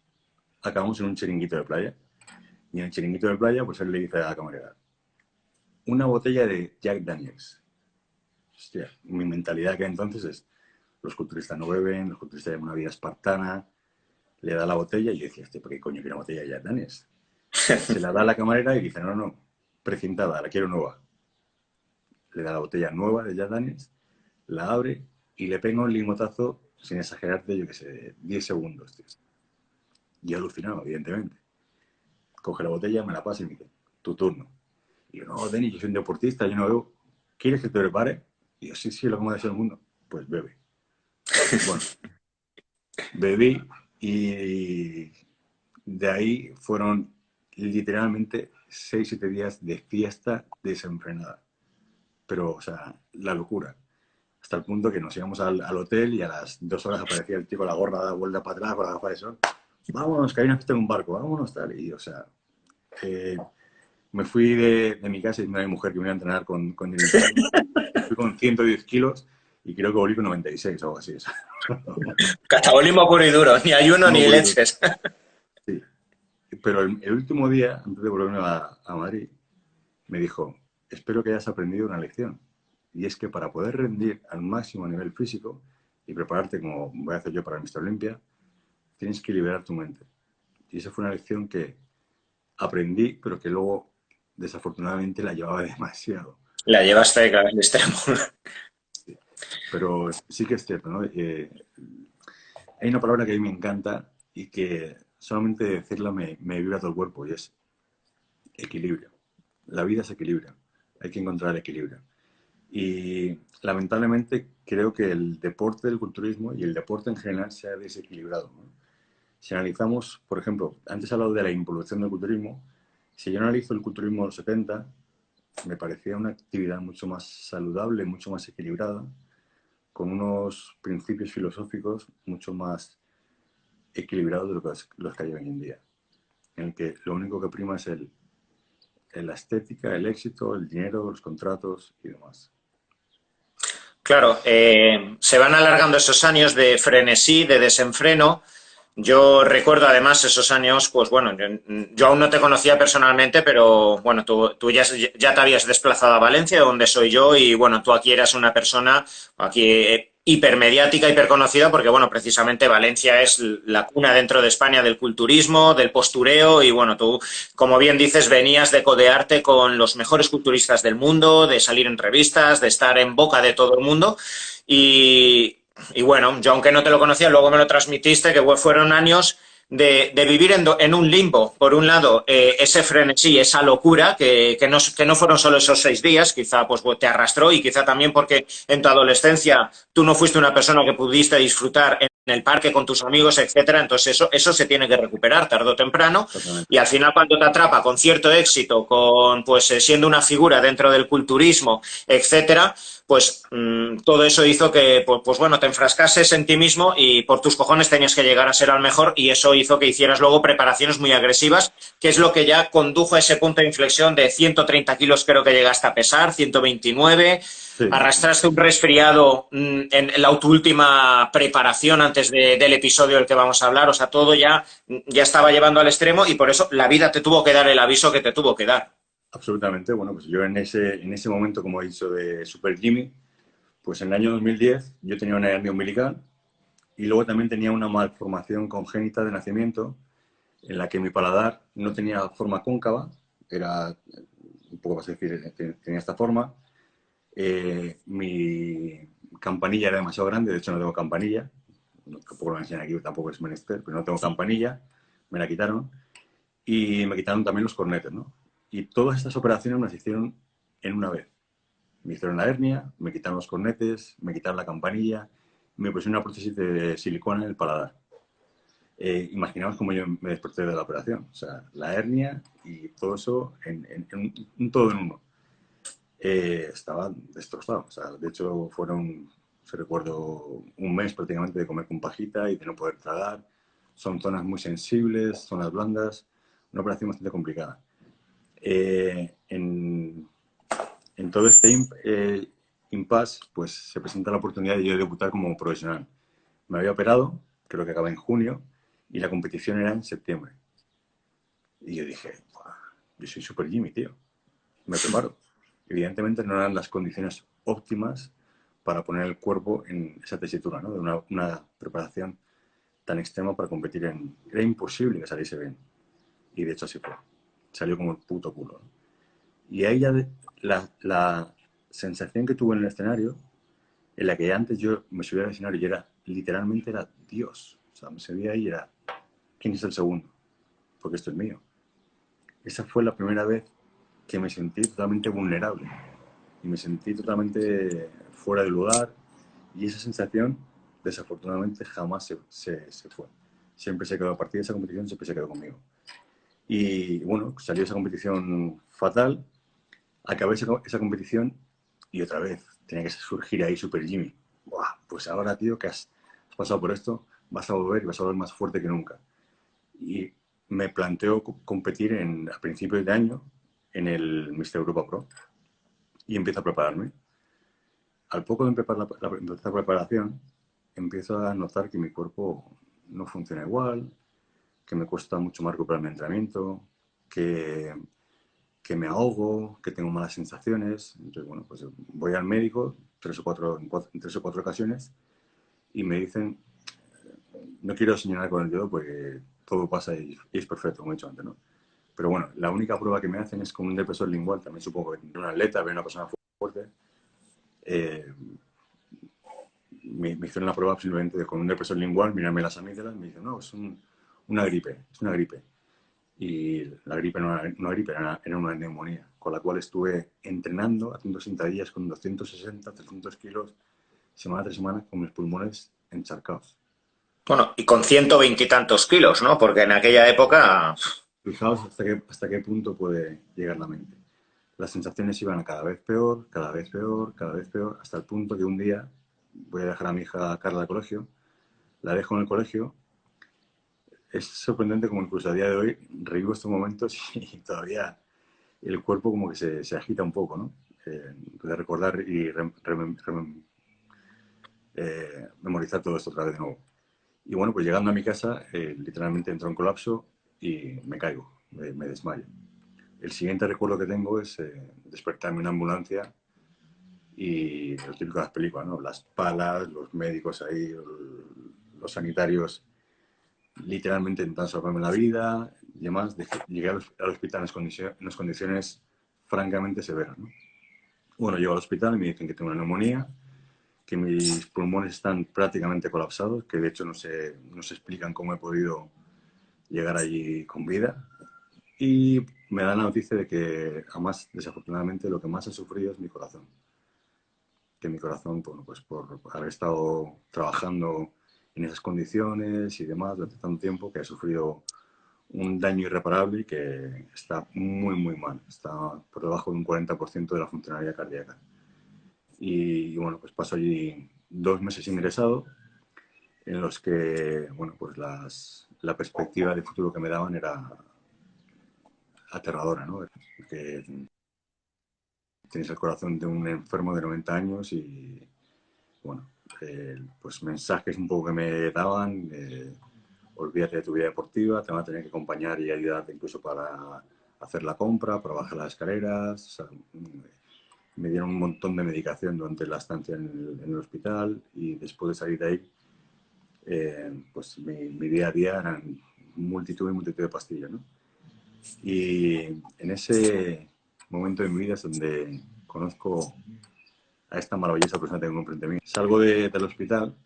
acabamos en un chiringuito de playa. Y en el chiringuito de playa, pues él le dice a la camarera, una botella de Jack Daniels. Hostia, mi mentalidad que entonces es, los culturistas no beben, los culturistas llevan una vida espartana, le da la botella y yo decía, ¿por qué coño quiero una botella de Jack Daniels? Se la da a la camarera y dice, no, no, precintada, la quiero nueva. Le da la botella nueva de Jack Daniels, la abre y le pega un lingotazo, sin exagerarte, yo qué sé, 10 segundos, tío. Y alucinado, evidentemente. Coge la botella, me la pasa y me dice, tu turno. Y yo, no, Denis, yo soy un deportista, yo no bebo. ¿Quieres que te prepare? Y yo, sí, sí, lo que más deseo del mundo. Pues bebe. Bueno, bebí y de ahí fueron literalmente 6, 7 días de fiesta desenfrenada. Pero, o sea, la locura. Hasta el punto que nos íbamos al hotel y a las 2 horas aparecía el tío con la gorra da vuelta para atrás, con la gafa de sol. Vámonos, que hay una fiesta en un barco, vámonos, tal. Y, o sea, eh, me fui de mi casa y me a mi mujer que me iba a entrenar con el James. Fui con 110 kilos y creo que volví con 96 o algo así. Catabolismo puro y duro, ni ayuno No, ni bonito. leches. Sí. Pero el último día, antes de volverme a Madrid, me dijo, espero que hayas aprendido una lección. Y es que para poder rendir al máximo a nivel físico y prepararte como voy a hacer yo para el Mr. Olympia, tienes que liberar tu mente. Y esa fue una lección que aprendí, pero que luego desafortunadamente la llevaba demasiado. La llevaste al extremo. pero sí que es cierto, ¿no? Hay una palabra que a mí me encanta y que solamente decirla me vibra todo el cuerpo y es equilibrio. La vida es equilibrio. Hay que encontrar el equilibrio. Y lamentablemente creo que el deporte del culturismo y el deporte en general se ha desequilibrado, ¿no? Si analizamos, por ejemplo, antes he hablado de la involución del culturismo. Si yo analizo el culturismo de los 70, me parecía una actividad mucho más saludable, mucho más equilibrada, con unos principios filosóficos mucho más equilibrados de los que hay hoy en día, en el que lo único que prima es la estética, el éxito, el dinero, los contratos y demás. Claro, se van alargando esos años de frenesí, de desenfreno. Yo recuerdo además esos años, pues bueno, yo aún no te conocía personalmente, pero bueno, tú ya te habías desplazado a Valencia, donde soy yo, y bueno, tú aquí eras una persona aquí hipermediática, hiperconocida, porque bueno, precisamente Valencia es la cuna dentro de España del culturismo, del postureo, y bueno, tú, como bien dices, venías de codearte con los mejores culturistas del mundo, de salir en revistas, de estar en boca de todo el mundo, y bueno, yo aunque no te lo conocía, luego me lo transmitiste, que fueron años de vivir en un limbo. Por un lado, ese frenesí, esa locura, que no fueron solo esos 6 días, quizá pues te arrastró y quizá también porque en tu adolescencia tú no fuiste una persona que pudiste disfrutar en el parque con tus amigos, etcétera. Entonces eso se tiene que recuperar tarde o temprano. Exactamente. Y al final cuando te atrapa con cierto éxito, con pues siendo una figura dentro del culturismo, etcétera, pues todo eso hizo que, pues bueno, te enfrascases en ti mismo y por tus cojones tenías que llegar a ser al mejor y eso hizo que hicieras luego preparaciones muy agresivas, que es lo que ya condujo a ese punto de inflexión de 130 kilos creo que llegaste a pesar, 129, Sí, arrastraste un resfriado en la tu última preparación antes del episodio del que vamos a hablar, o sea, todo ya estaba llevando al extremo y por eso la vida te tuvo que dar el aviso que te tuvo que dar. absolutamente. Bueno, pues yo en ese momento, como he dicho, de Super Jimmy, pues en el año 2010 yo tenía una hernia umbilical y luego también tenía una malformación congénita de nacimiento en la que mi paladar no tenía forma cóncava, era un poco más decir, tenía esta forma. Mi campanilla era demasiado grande, de hecho no tengo campanilla, tampoco lo enseñan aquí, tampoco es menester, pero no tengo campanilla, me la quitaron y me quitaron también los cornetes, ¿no? Y todas estas operaciones me las hicieron en una vez. Me hicieron la hernia, me quitaron los cornetes, me quitaron la campanilla, me pusieron una prótesis de silicona en el paladar. Imaginaos cómo yo me desperté de la operación. O sea, la hernia y todo eso en un todo en uno. Estaba destrozado. O sea, de hecho, fueron, se recuerdo, un mes prácticamente de comer con pajita y de no poder tragar. Son zonas muy sensibles, zonas blandas. Una operación bastante complicada. Eh, en, en todo este impasse, pues se presenta la oportunidad de yo debutar como profesional. Me había operado, creo que acaba en junio, y la competición era en septiembre. Y yo dije, yo soy Super Jimmy, tío, me preparo. Evidentemente no eran las condiciones óptimas para poner el cuerpo en esa tesitura, ¿no? De una preparación tan extrema para competir en... Era imposible que saliese bien. Y de hecho así fue. Salió como el puto culo, ¿no? Y ahí ya la sensación que tuve en el escenario, en la que antes yo me subía al escenario y era, literalmente era Dios. O sea, me subía ahí y era, ¿quién es el segundo? Porque esto es mío. Esa fue la primera vez que me sentí totalmente vulnerable y me sentí totalmente fuera de lugar y esa sensación desafortunadamente jamás se fue. Siempre se quedó, a partir de esa competición siempre se quedó conmigo. Y bueno, salió esa competición fatal, acabé esa competición y otra vez tenía que surgir ahí Super Jimmy. Buah, pues ahora, tío, que has pasado por esto, vas a volver y vas a volver más fuerte que nunca. Y me planteo competir a principios de año en el Mister Europa Pro y empiezo a prepararme. Al poco de empezar la preparación, empiezo a notar que mi cuerpo no funciona igual, que me cuesta mucho más recuperar mi entrenamiento, que, que me ahogo, que tengo malas sensaciones. Entonces, bueno, pues voy al médico en 3 o 4 ocasiones y me dicen, no quiero señalar con el dedo porque todo pasa y es perfecto, como he dicho antes, ¿no? Pero bueno, la única prueba que me hacen es con un depresor lingual. También supongo que tendré un atleta, ver una persona fuerte. Eh, me hicieron la prueba simplemente con un depresor lingual, mirarme las amígdalas y me dicen, no, es una gripe, es una gripe. Y la gripe no era una gripe, era una neumonía, con la cual estuve entrenando, haciendo sentadillas con 260, 300 kilos, semana tras semana, con mis pulmones encharcados. Bueno, y con 120 y tantos kilos, ¿no? Porque en aquella época... Fijaos hasta qué punto puede llegar la mente. Las sensaciones iban a cada vez peor, cada vez peor, cada vez peor, hasta el punto que un día voy a dejar a mi hija Carla al colegio, la dejo en el colegio. Es sorprendente como incluso a día de hoy revivo estos momentos y todavía el cuerpo como que se agita un poco, ¿no? De recordar y memorizar todo esto otra vez de nuevo. Y bueno, pues llegando a mi casa, literalmente entro en colapso y me caigo, me desmayo. El siguiente recuerdo que tengo es despertarme en una ambulancia y lo típico de las películas, ¿no? Las palas, los médicos ahí, los sanitarios literalmente intentando salvarme la vida y demás. Llegué al hospital en unas condiciones francamente severas, ¿no? Bueno, llego al hospital y me dicen que tengo una neumonía, que mis pulmones están prácticamente colapsados, que de hecho no se explican cómo he podido llegar allí con vida. Y me dan la noticia de que, además, desafortunadamente, lo que más he sufrido es mi corazón. Que mi corazón, bueno, pues por haber estado trabajando en esas condiciones y demás durante tanto tiempo, que he sufrido un daño irreparable y que está muy, muy mal. Está por debajo de un 40% de la funcionalidad cardíaca. Y bueno, pues paso allí 2 meses ingresado, en los que, bueno, pues la perspectiva de futuro que me daban era aterradora, ¿no? Que tienes el corazón de un enfermo de 90 años y, bueno, pues mensajes un poco que me daban, olvídate de tu vida deportiva, te van a tener que acompañar y ayudarte incluso para hacer la compra, para bajar las escaleras. O sea, me dieron un montón de medicación durante la estancia en el hospital y después de salir de ahí, pues mi día a día eran multitud y multitud de pastillas, ¿no? Y en ese momento de mi vida es donde conozco a esta maravillosa persona que tengo enfrente de mí. Salgo del hospital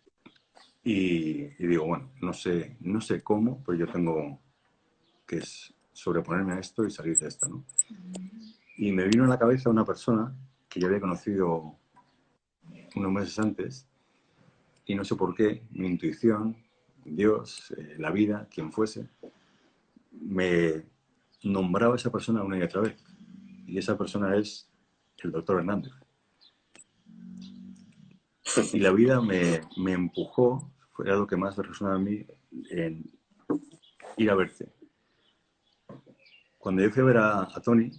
y digo, bueno, no sé cómo, pero yo tengo que sobreponerme a esto y salir de esta, ¿no? Y me vino a la cabeza una persona que yo había conocido unos meses antes y no sé por qué, mi intuición, Dios, la vida, quien fuese, me nombraba a esa persona una y otra vez. Y esa persona es el doctor Hernández. Y la vida me empujó, fue algo que más me resonaba a mí, en ir a verte. Cuando yo fui a ver a Tony,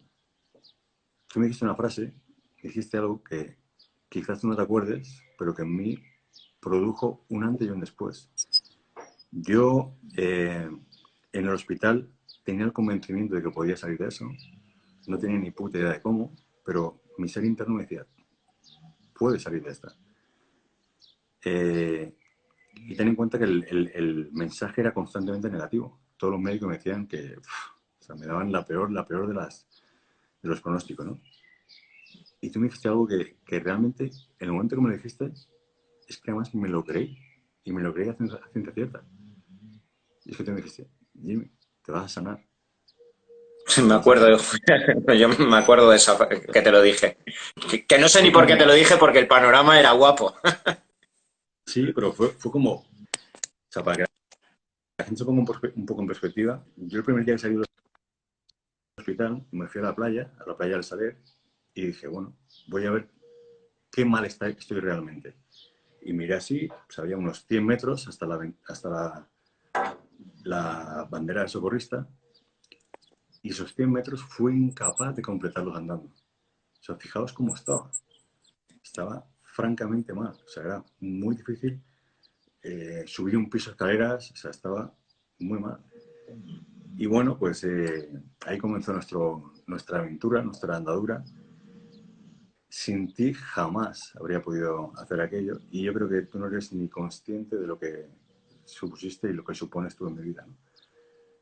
tú me dijiste una frase, dijiste algo que quizás tú no te acuerdes, pero que en mí produjo un antes y un después. Yo en el hospital tenía el convencimiento de que podía salir de eso, no tenía ni puta idea de cómo, pero mi ser interno me decía, puedes salir de esta. Y ten en cuenta que el mensaje era constantemente negativo. Todos los médicos me decían que o sea, me daban la peor de los pronósticos, ¿no? Y tú me dijiste algo que realmente, en el momento que me lo dijiste, es que además me lo creí. Y me lo creí a ciencia cierta. Y es que tú me dijiste, Jimmy, te vas a sanar. Me Te vas a acuerdo, sanar. yo me acuerdo de esa que te lo dije. Que no sé ni Fue por qué te como, lo dije porque el panorama era guapo. sí, pero fue como, o sea, para que la gente se ponga un poco en perspectiva, yo el primer día que salí del hospital me fui a la playa del Saler, y dije, bueno, voy a ver qué mal estoy realmente. Y miré así, pues había unos 100 metros hasta la bandera del socorrista, y esos 100 metros fui incapaz de completarlos andando. O sea, fijaos cómo estaba. Estaba francamente mal. O sea, era muy difícil subir un piso de escaleras. O sea, estaba muy mal. Y bueno, pues ahí comenzó nuestra aventura, nuestra andadura. Sin ti jamás habría podido hacer aquello. Y yo creo que tú no eres ni consciente de lo que supusiste y lo que supones tú en mi vida, ¿no?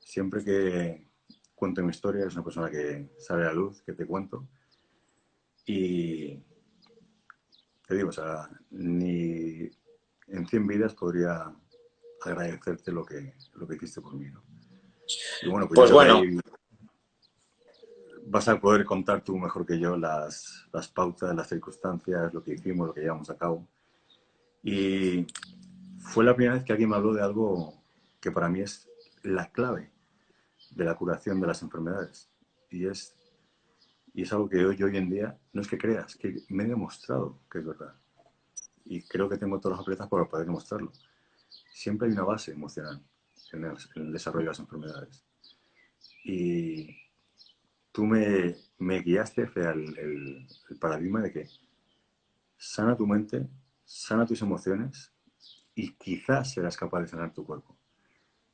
Siempre que cuento mi historia, es una persona que sale a la luz, que te cuento. Y te digo, o sea, ni en 100 vidas podría agradecerte lo que hiciste por mí, ¿no? Y bueno, pues yo Pues creo que bueno, ahí vas a poder contar tú mejor que yo las pautas, las circunstancias, lo que hicimos, lo que llevamos a cabo. Y fue la primera vez que alguien me habló de algo que para mí es la clave de la curación de las enfermedades. Y es, y es algo que yo hoy en día, no es que creas, que me he demostrado que es verdad. Y creo que tengo todas las papeletas para poder demostrarlo. Siempre hay una base emocional en el desarrollo de las enfermedades. Y tú me guiaste hacia el paradigma de que sana tu mente, sana tus emociones y quizás serás capaz de sanar tu cuerpo.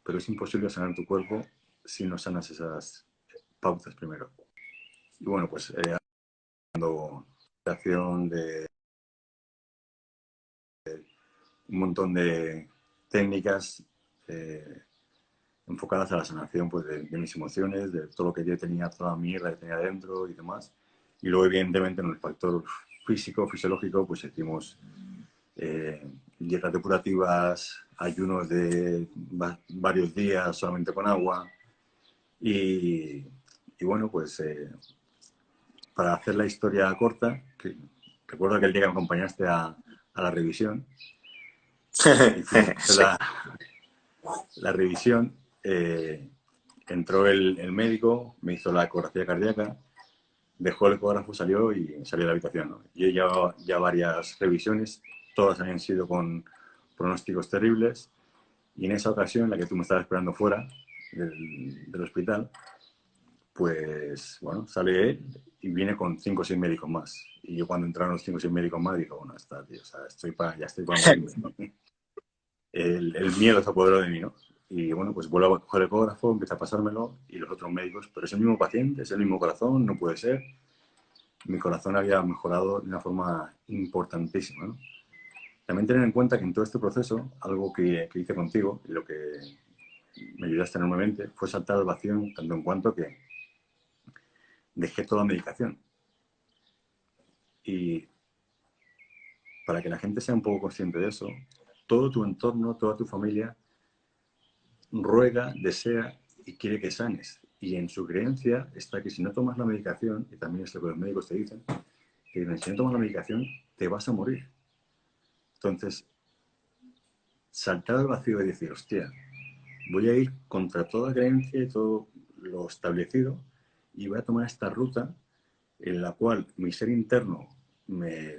Pero es imposible sanar tu cuerpo si no sanas esas pautas primero. Y bueno, pues hablando de un montón de técnicas enfocadas a la sanación pues, de mis emociones, de todo lo que yo tenía, toda la mierda que tenía dentro y demás. Y luego, evidentemente, en el factor físico, fisiológico, pues hicimos dietas depurativas, ayunos de varios días solamente con agua. Y, y bueno, pues para hacer la historia corta, que recuerdo que el día que me acompañaste a la revisión y fuimos a hacer sí. la revisión, entró el médico, me hizo la ecografía cardíaca, dejó el ecógrafo, salió y salió de la habitación, ¿no? Yo llevaba ya varias revisiones, todas habían sido con pronósticos terribles, y en esa ocasión, en la que tú me estabas esperando fuera del hospital, pues bueno, sale él y viene con 5 o 6 médicos más. Y yo cuando entraron los 5 o 6 médicos más, digo, bueno, está, tío, o sea, ya estoy para morirme, ¿no? El miedo se apoderó de mí, ¿no? Y bueno, pues vuelvo a coger el ecógrafo, empieza a pasármelo y los otros médicos, pero es el mismo paciente, es el mismo corazón, no puede ser. Mi corazón había mejorado de una forma importantísima, ¿no? También tener en cuenta que en todo este proceso, algo que hice contigo y lo que me ayudaste enormemente fue saltar al vacío tanto en cuanto que dejé toda la medicación. Y para que la gente sea un poco consciente de eso, todo tu entorno, toda tu familia ruega, desea y quiere que sanes. Y en su creencia está que si no tomas la medicación, y también es lo que los médicos te dicen, que si no tomas la medicación te vas a morir. Entonces, saltar al vacío y decir, hostia, voy a ir contra toda creencia y todo lo establecido y voy a tomar esta ruta en la cual mi ser interno me,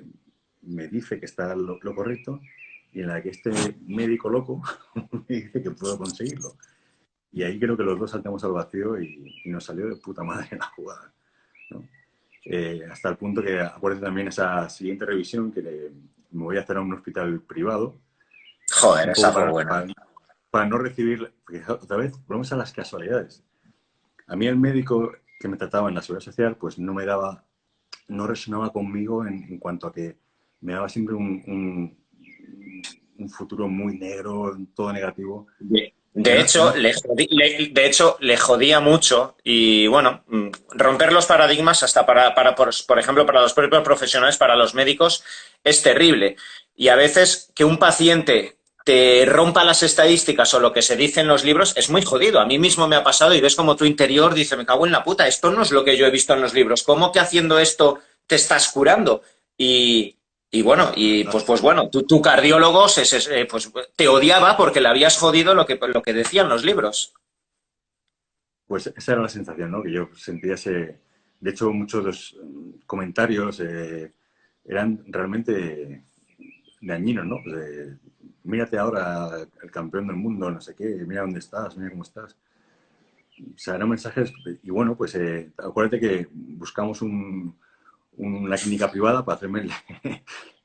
me dice que está lo correcto y en la que este médico loco me dice que puedo conseguirlo. Y ahí creo que los dos saltamos al vacío y nos salió de puta madre la jugada, ¿no? Hasta el punto que, acuérdate también esa siguiente revisión que me voy a hacer a un hospital privado, Joder, un esa poco fue buena. para no recibir, porque otra vez volvemos a las casualidades. A mí el médico que me trataba en la seguridad social, pues no me daba, no resonaba conmigo en cuanto a que me daba siempre un futuro muy negro, todo negativo. Y De hecho, de hecho, le jodía mucho y bueno, romper los paradigmas hasta por ejemplo, para los propios profesionales, para los médicos, es terrible. Y a veces que un paciente te rompa las estadísticas o lo que se dice en los libros es muy jodido. A mí mismo me ha pasado y ves como tu interior dice, me cago en la puta, esto no es lo que yo he visto en los libros. ¿Cómo que haciendo esto te estás curando? Y, y bueno, pues bueno, tu cardiólogo pues, te odiaba porque le habías jodido lo que decían los libros. pues esa era la sensación, ¿no? Que yo sentía ese... De hecho, muchos de los comentarios eran realmente dañinos, ¿no? Pues mírate ahora el campeón del mundo, no sé qué, mira dónde estás, mira cómo estás. O sea, eran mensajes... Y bueno, pues acuérdate que buscamos una clínica privada para hacerme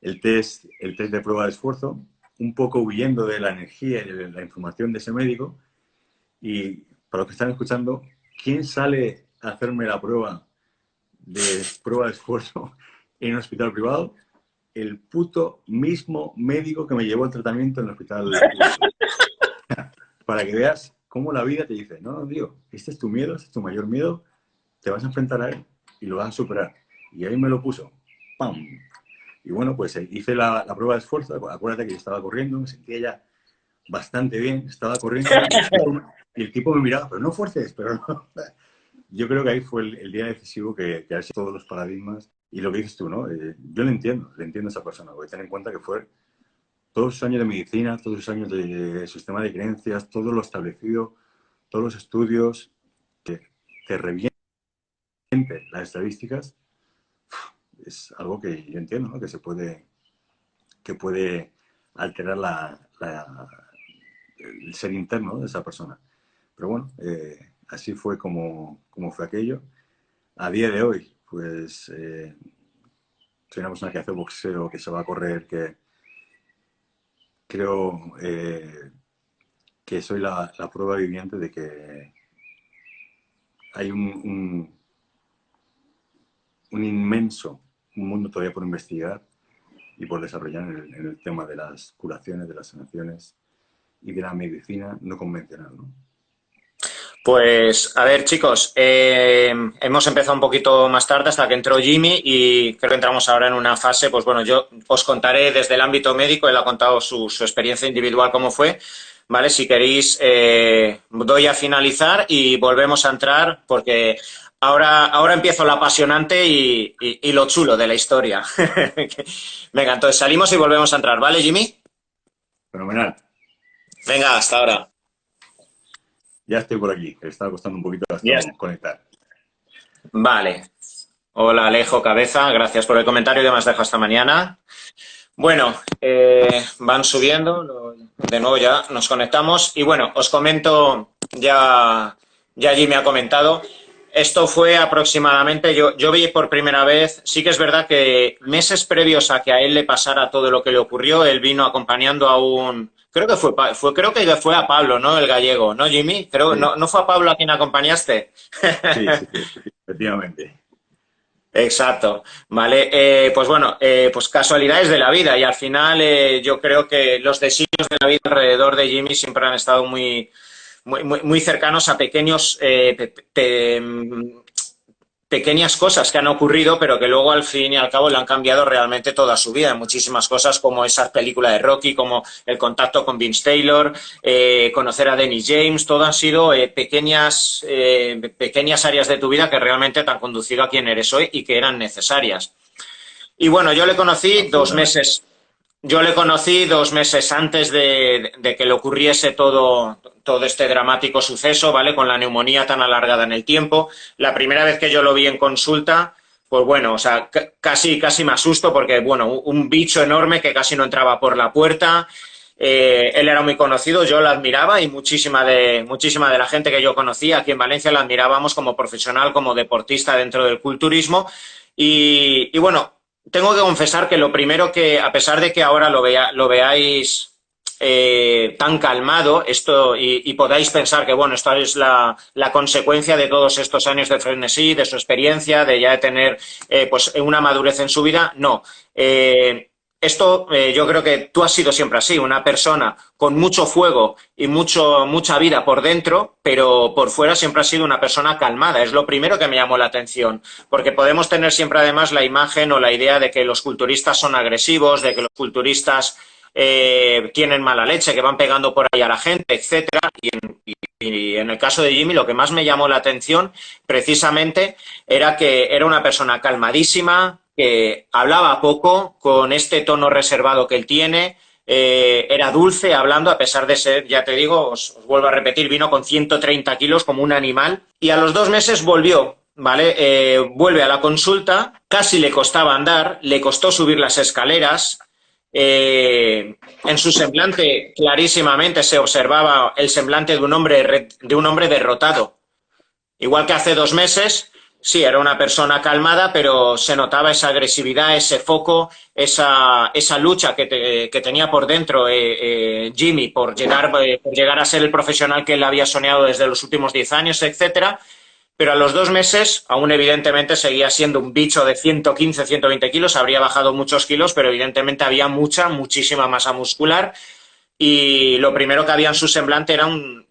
el test de prueba de esfuerzo, un poco huyendo de la energía y de la información de ese médico. Y para los que están escuchando, ¿quién sale a hacerme la prueba de esfuerzo en un hospital privado? El puto mismo médico que me llevó el tratamiento en el hospital público. Para que veas cómo la vida te dice, no, no, tío, este es tu miedo, este es tu mayor miedo, te vas a enfrentar a él y lo vas a superar. Y ahí me lo puso, ¡pam! Y bueno, pues hice la prueba de esfuerzo. Acuérdate que yo estaba corriendo, me sentía ya bastante bien, estaba corriendo y el tipo me miraba, pero no fuerces, pero no. Yo creo que ahí fue el día decisivo que ha sido todos los paradigmas. Y lo que dices tú, ¿no? Yo le entiendo a esa persona, porque ten en cuenta que fue todos sus años de medicina, todos sus años de sistema de creencias, todo lo establecido, todos los estudios, que reviente las estadísticas, es algo que yo entiendo, ¿no? Que puede alterar el ser interno, ¿no?, de esa persona. Pero bueno, así fue como fue aquello. A día de hoy, pues soy una persona que hace boxeo, que se va a correr, que creo que soy la prueba viviente de que hay un inmenso mundo todavía por investigar y por desarrollar en el tema de las curaciones, de las sanaciones y de la medicina no convencional, ¿no? Pues, a ver, chicos, hemos empezado un poquito más tarde hasta que entró Jimmy y creo que entramos ahora en una fase, pues bueno, yo os contaré desde el ámbito médico, él ha contado su experiencia individual, cómo fue, ¿vale? Si queréis, doy a finalizar y volvemos a entrar porque ahora empiezo lo apasionante y lo chulo de la historia. Venga, entonces salimos y volvemos a entrar, ¿vale, Jimmy? Fenomenal. Venga, hasta ahora. Ya estoy por aquí, que estaba costando un poquito conectar. Vale. Hola, Alejo Cabeza, gracias por el comentario y demás dejo hasta mañana. Bueno, van subiendo, de nuevo ya nos conectamos y bueno, os comento, ya allí me ha comentado, esto fue aproximadamente, yo vi por primera vez, sí que es verdad que meses previos a que a él le pasara todo lo que le ocurrió, él vino acompañando a creo que fue a Pablo, ¿no? El gallego, ¿no, Jimmy? Creo, Sí. ¿no fue a Pablo a quien acompañaste? Sí, efectivamente. Exacto, vale, pues bueno, pues casualidades de la vida y al final yo creo que los designios de la vida alrededor de Jimmy siempre han estado muy cercanos a pequeños pequeñas cosas que han ocurrido, pero que luego al fin y al cabo le han cambiado realmente toda su vida. Muchísimas cosas como esa película de Rocky, como el contacto con Vince Taylor, conocer a Dennis James, todo han sido pequeñas áreas de tu vida que realmente te han conducido a quien eres hoy y que eran necesarias. Y bueno, yo le conocí 2 meses. Yo le conocí 2 meses antes de que le ocurriese todo este dramático suceso, ¿vale? Con la neumonía tan alargada en el tiempo. La primera vez que yo lo vi en consulta, pues bueno, o sea, casi me asusto porque, bueno, un bicho enorme que casi no entraba por la puerta. Él era muy conocido, yo lo admiraba y muchísima de la gente que yo conocía aquí en Valencia la admirábamos como profesional, como deportista dentro del culturismo. Y bueno, tengo que confesar que lo primero que, a pesar de que ahora lo veáis tan calmado, y podáis pensar que, bueno, esto es la consecuencia de todos estos años de frenesí, de su experiencia, de ya tener pues una madurez en su vida, no. Yo creo que tú has sido siempre así, una persona con mucho fuego y mucha vida por dentro, pero por fuera siempre has sido una persona calmada. Es lo primero que me llamó la atención, porque podemos tener siempre además la imagen o la idea de que los culturistas son agresivos, de que los culturistas tienen mala leche, que van pegando por ahí a la gente, etcétera. Y en el caso de Jimmy, lo que más me llamó la atención precisamente era que era una persona calmadísima, que hablaba poco, con este tono reservado que él tiene, era dulce hablando, a pesar de ser, ya te digo, os vuelvo a repetir, vino con 130 kilos como un animal, y a los 2 meses volvió, ¿vale? Vuelve a la consulta, casi le costaba andar, le costó subir las escaleras, en su semblante clarísimamente se observaba el semblante de un hombre derrotado. Igual que hace 2 meses, sí, era una persona calmada, pero se notaba esa agresividad, ese foco, esa lucha que tenía por dentro Jimmy por llegar a ser el profesional que él había soñado desde los últimos 10 años, etcétera. Pero a los 2 meses, aún evidentemente seguía siendo un bicho de 115, 120 kilos, habría bajado muchos kilos, pero evidentemente había muchísima masa muscular. y lo primero que había en su semblante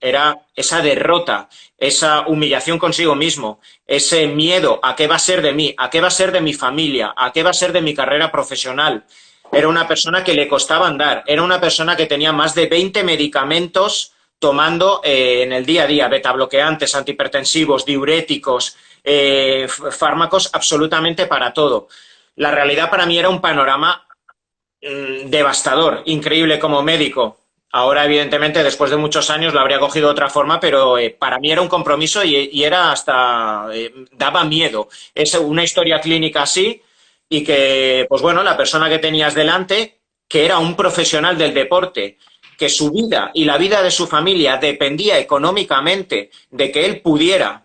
era esa derrota, esa humillación consigo mismo, ese miedo a qué va a ser de mí, a qué va a ser de mi familia, a qué va a ser de mi carrera profesional. Era una persona que le costaba andar, era una persona que tenía más de 20 medicamentos tomando en el día a día, betabloqueantes, antihipertensivos, diuréticos, fármacos absolutamente para todo. La realidad para mí era un panorama devastador, increíble como médico. Ahora, evidentemente, después de muchos años lo habría cogido de otra forma, pero para mí era un compromiso y era hasta, daba miedo. Es una historia clínica así y que, pues bueno, la persona que tenías delante, que era un profesional del deporte, que su vida y la vida de su familia dependía económicamente de que él pudiera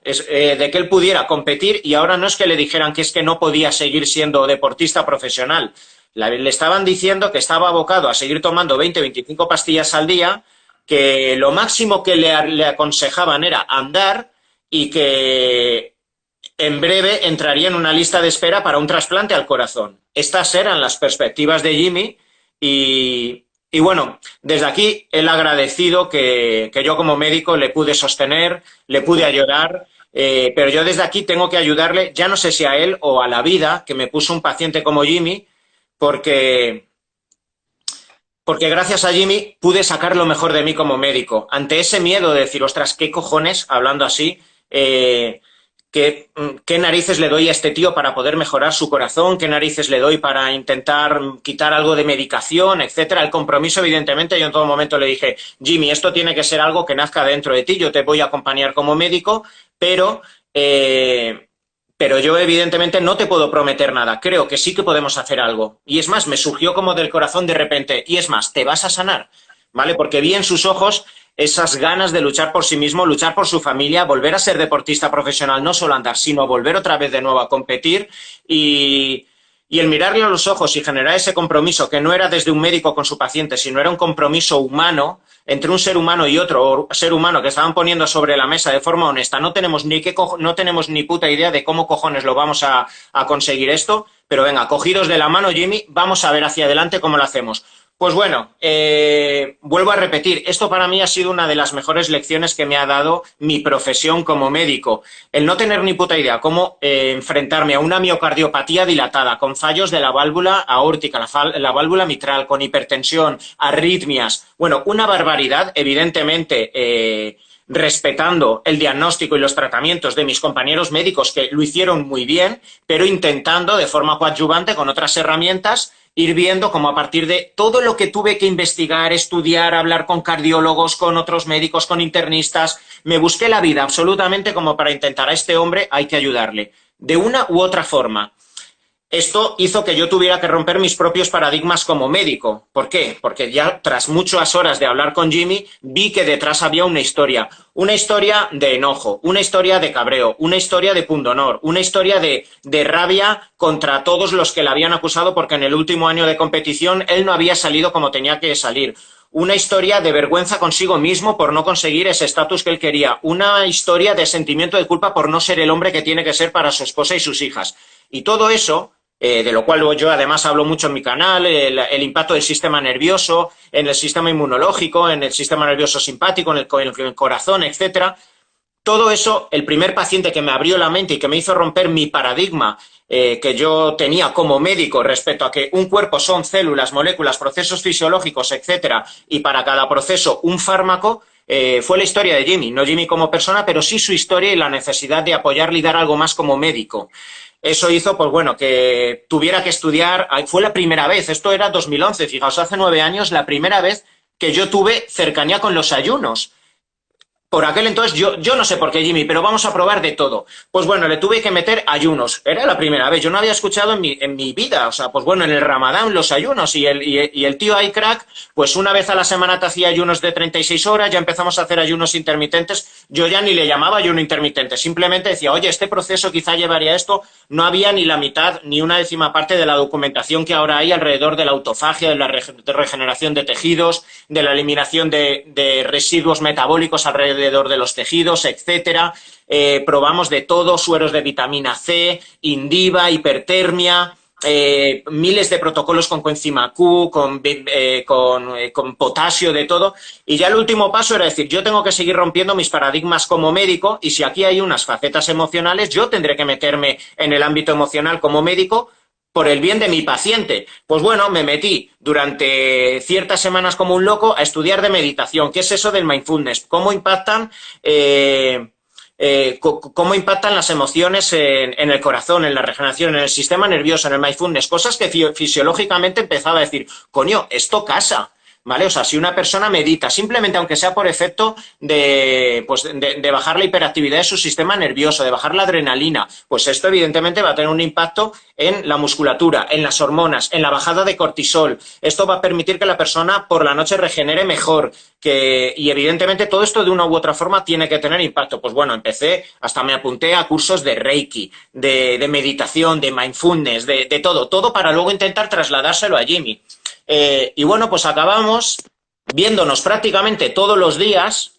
competir y ahora no es que le dijeran que es que no podía seguir siendo deportista profesional, le estaban diciendo que estaba abocado a seguir tomando 20, 25 pastillas al día, que lo máximo que le aconsejaban era andar y que en breve entraría en una lista de espera para un trasplante al corazón. Estas eran las perspectivas de Jimmy y bueno, desde aquí el agradecido que yo como médico le pude sostener, le pude ayudar, pero yo desde aquí tengo que ayudarle, ya no sé si a él o a la vida que me puso un paciente como Jimmy, porque, porque gracias a Jimmy pude sacar lo mejor de mí como médico. Ante ese miedo de decir, ostras, ¿qué cojones? Hablando así, ¿qué narices le doy a este tío para poder mejorar su corazón? ¿Qué narices le doy para intentar quitar algo de medicación, etcétera? El compromiso, evidentemente, yo en todo momento le dije, Jimmy, esto tiene que ser algo que nazca dentro de ti, yo te voy a acompañar como médico, pero... pero yo, evidentemente, no te puedo prometer nada. Creo que sí que podemos hacer algo. Y es más, me surgió como del corazón de repente. Y es más, te vas a sanar, ¿vale? Porque vi en sus ojos esas ganas de luchar por sí mismo, luchar por su familia, volver a ser deportista profesional, no solo andar, sino volver otra vez de nuevo a competir y el mirarle a los ojos y generar ese compromiso que no era desde un médico con su paciente, sino era un compromiso humano entre un ser humano y otro ser humano que estaban poniendo sobre la mesa de forma honesta. No tenemos ni puta idea de cómo cojones lo vamos a conseguir esto, pero venga, cogidos de la mano, Jimmy, vamos a ver hacia adelante cómo lo hacemos. Pues bueno, vuelvo a repetir, esto para mí ha sido una de las mejores lecciones que me ha dado mi profesión como médico. El no tener ni puta idea cómo enfrentarme a una miocardiopatía dilatada, con fallos de la válvula aórtica, la válvula mitral, con hipertensión, arritmias. Bueno, una barbaridad, evidentemente, respetando el diagnóstico y los tratamientos de mis compañeros médicos que lo hicieron muy bien, pero intentando de forma coadyuvante con otras herramientas ir viendo cómo a partir de todo lo que tuve que investigar, estudiar, hablar con cardiólogos, con otros médicos, con internistas, me busqué la vida absolutamente como para intentar a este hombre hay que ayudarle, de una u otra forma. Esto hizo que yo tuviera que romper mis propios paradigmas como médico. ¿Por qué? Porque ya tras muchas horas de hablar con Jimmy, vi que detrás había una historia de enojo, una historia de cabreo, una historia de pundonor, una historia de rabia contra todos los que le habían acusado porque en el último año de competición él no había salido como tenía que salir. Una historia de vergüenza consigo mismo por no conseguir ese estatus que él quería. Una historia de sentimiento de culpa por no ser el hombre que tiene que ser para su esposa y sus hijas. Y todo eso... de lo cual yo además hablo mucho en mi canal, el impacto del sistema nervioso, en el sistema inmunológico, en el sistema nervioso simpático, en el corazón, etcétera. Todo eso, el primer paciente que me abrió la mente y que me hizo romper mi paradigma que yo tenía como médico respecto a que un cuerpo son células, moléculas, procesos fisiológicos, etcétera, y para cada proceso un fármaco, fue la historia de Jimmy. No Jimmy como persona, pero sí su historia y la necesidad de apoyarle y dar algo más como médico. Eso hizo, pues bueno, que tuviera que estudiar. Fue la primera vez, esto era 2011, fijaos, hace 9 años, la primera vez que yo tuve cercanía con los ayunos. Por aquel entonces, yo no sé por qué, Jimmy, pero vamos a probar de todo. Pues bueno, le tuve que meter ayunos. Era la primera vez, yo no había escuchado en mi vida. O sea, pues bueno, en el Ramadán los ayunos y el tío ahí crack, pues una vez a la semana te hacía ayunos de 36 horas, ya empezamos a hacer ayunos intermitentes. Yo ya ni le llamaba ayuno intermitente, simplemente decía, oye, este proceso quizá llevaría esto. No había ni la mitad, ni una décima parte de la documentación que ahora hay alrededor de la autofagia, de la regeneración de tejidos, de la eliminación de residuos metabólicos alrededor de los tejidos, etcétera. Probamos de todo, sueros de vitamina C, Indiva, hipertermia, miles de protocolos con coenzima Q, con potasio, de todo. Y ya el último paso era decir, yo tengo que seguir rompiendo mis paradigmas como médico y si aquí hay unas facetas emocionales, yo tendré que meterme en el ámbito emocional como médico por el bien de mi paciente. Pues bueno, me metí durante ciertas semanas como un loco a estudiar de meditación. ¿Qué es eso del mindfulness? ¿Cómo impactan cómo impactan las emociones en el corazón, en la regeneración, en el sistema nervioso, en el mindfulness, cosas que fisiológicamente empezaba a decir, coño, esto casa, ¿vale? O sea, si una persona medita, simplemente aunque sea por efecto de bajar la hiperactividad de su sistema nervioso, de bajar la adrenalina, pues esto evidentemente va a tener un impacto en la musculatura, en las hormonas, en la bajada de cortisol. Esto va a permitir que la persona por la noche regenere mejor, y evidentemente todo esto de una u otra forma tiene que tener impacto. Pues bueno, hasta me apunté a cursos de Reiki, de meditación, de mindfulness, de todo para luego intentar trasladárselo a Jimmy. Y bueno, pues acabamos viéndonos prácticamente todos los días.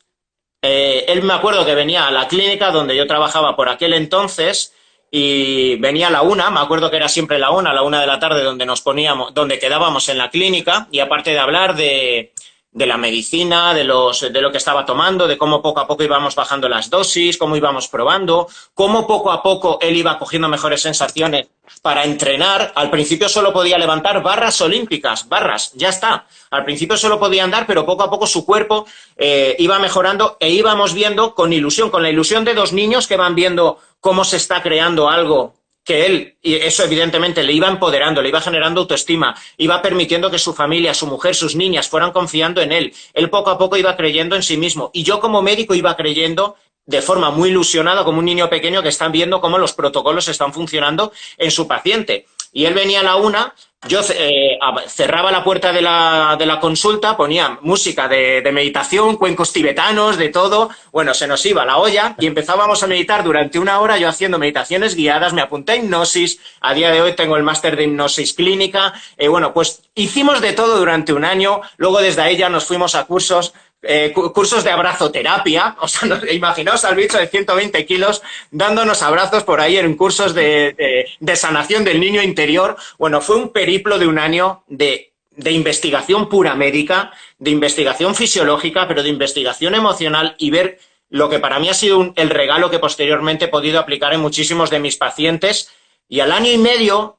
Él me acuerdo que venía a la clínica donde yo trabajaba por aquel entonces y venía a la una, me acuerdo que era siempre a la una de la tarde donde nos poníamos, donde quedábamos en la clínica y aparte de hablar de la medicina, de lo que estaba tomando, de cómo poco a poco íbamos bajando las dosis, cómo íbamos probando, cómo poco a poco él iba cogiendo mejores sensaciones para entrenar. Al principio solo podía levantar barras olímpicas, barras, ya está. Al principio solo podía andar, pero poco a poco su cuerpo iba mejorando e íbamos viendo con ilusión, con la ilusión de dos niños que van viendo cómo se está creando algo que él, y eso evidentemente le iba empoderando, le iba generando autoestima, iba permitiendo que su familia, su mujer, sus niñas fueran confiando en él. Él poco a poco iba creyendo en sí mismo. Y yo como médico iba creyendo de forma muy ilusionada, como un niño pequeño que está viendo cómo los protocolos están funcionando en su paciente. Y él venía a la una, yo cerraba la puerta de la consulta, ponía música de meditación, cuencos tibetanos, de todo. Bueno, se nos iba la olla y empezábamos a meditar durante una hora, yo haciendo meditaciones guiadas, me apunté a hipnosis, a día de hoy tengo el máster de hipnosis clínica. Bueno, pues hicimos de todo durante un año, luego desde ahí ya nos fuimos a cursos de abrazoterapia, o sea, imaginaos al bicho de 120 kilos dándonos abrazos por ahí en cursos de sanación del niño interior. Bueno, fue un periplo de un año de investigación pura médica, de investigación fisiológica, pero de investigación emocional y ver lo que para mí ha sido el regalo que posteriormente he podido aplicar en muchísimos de mis pacientes. Y al año y medio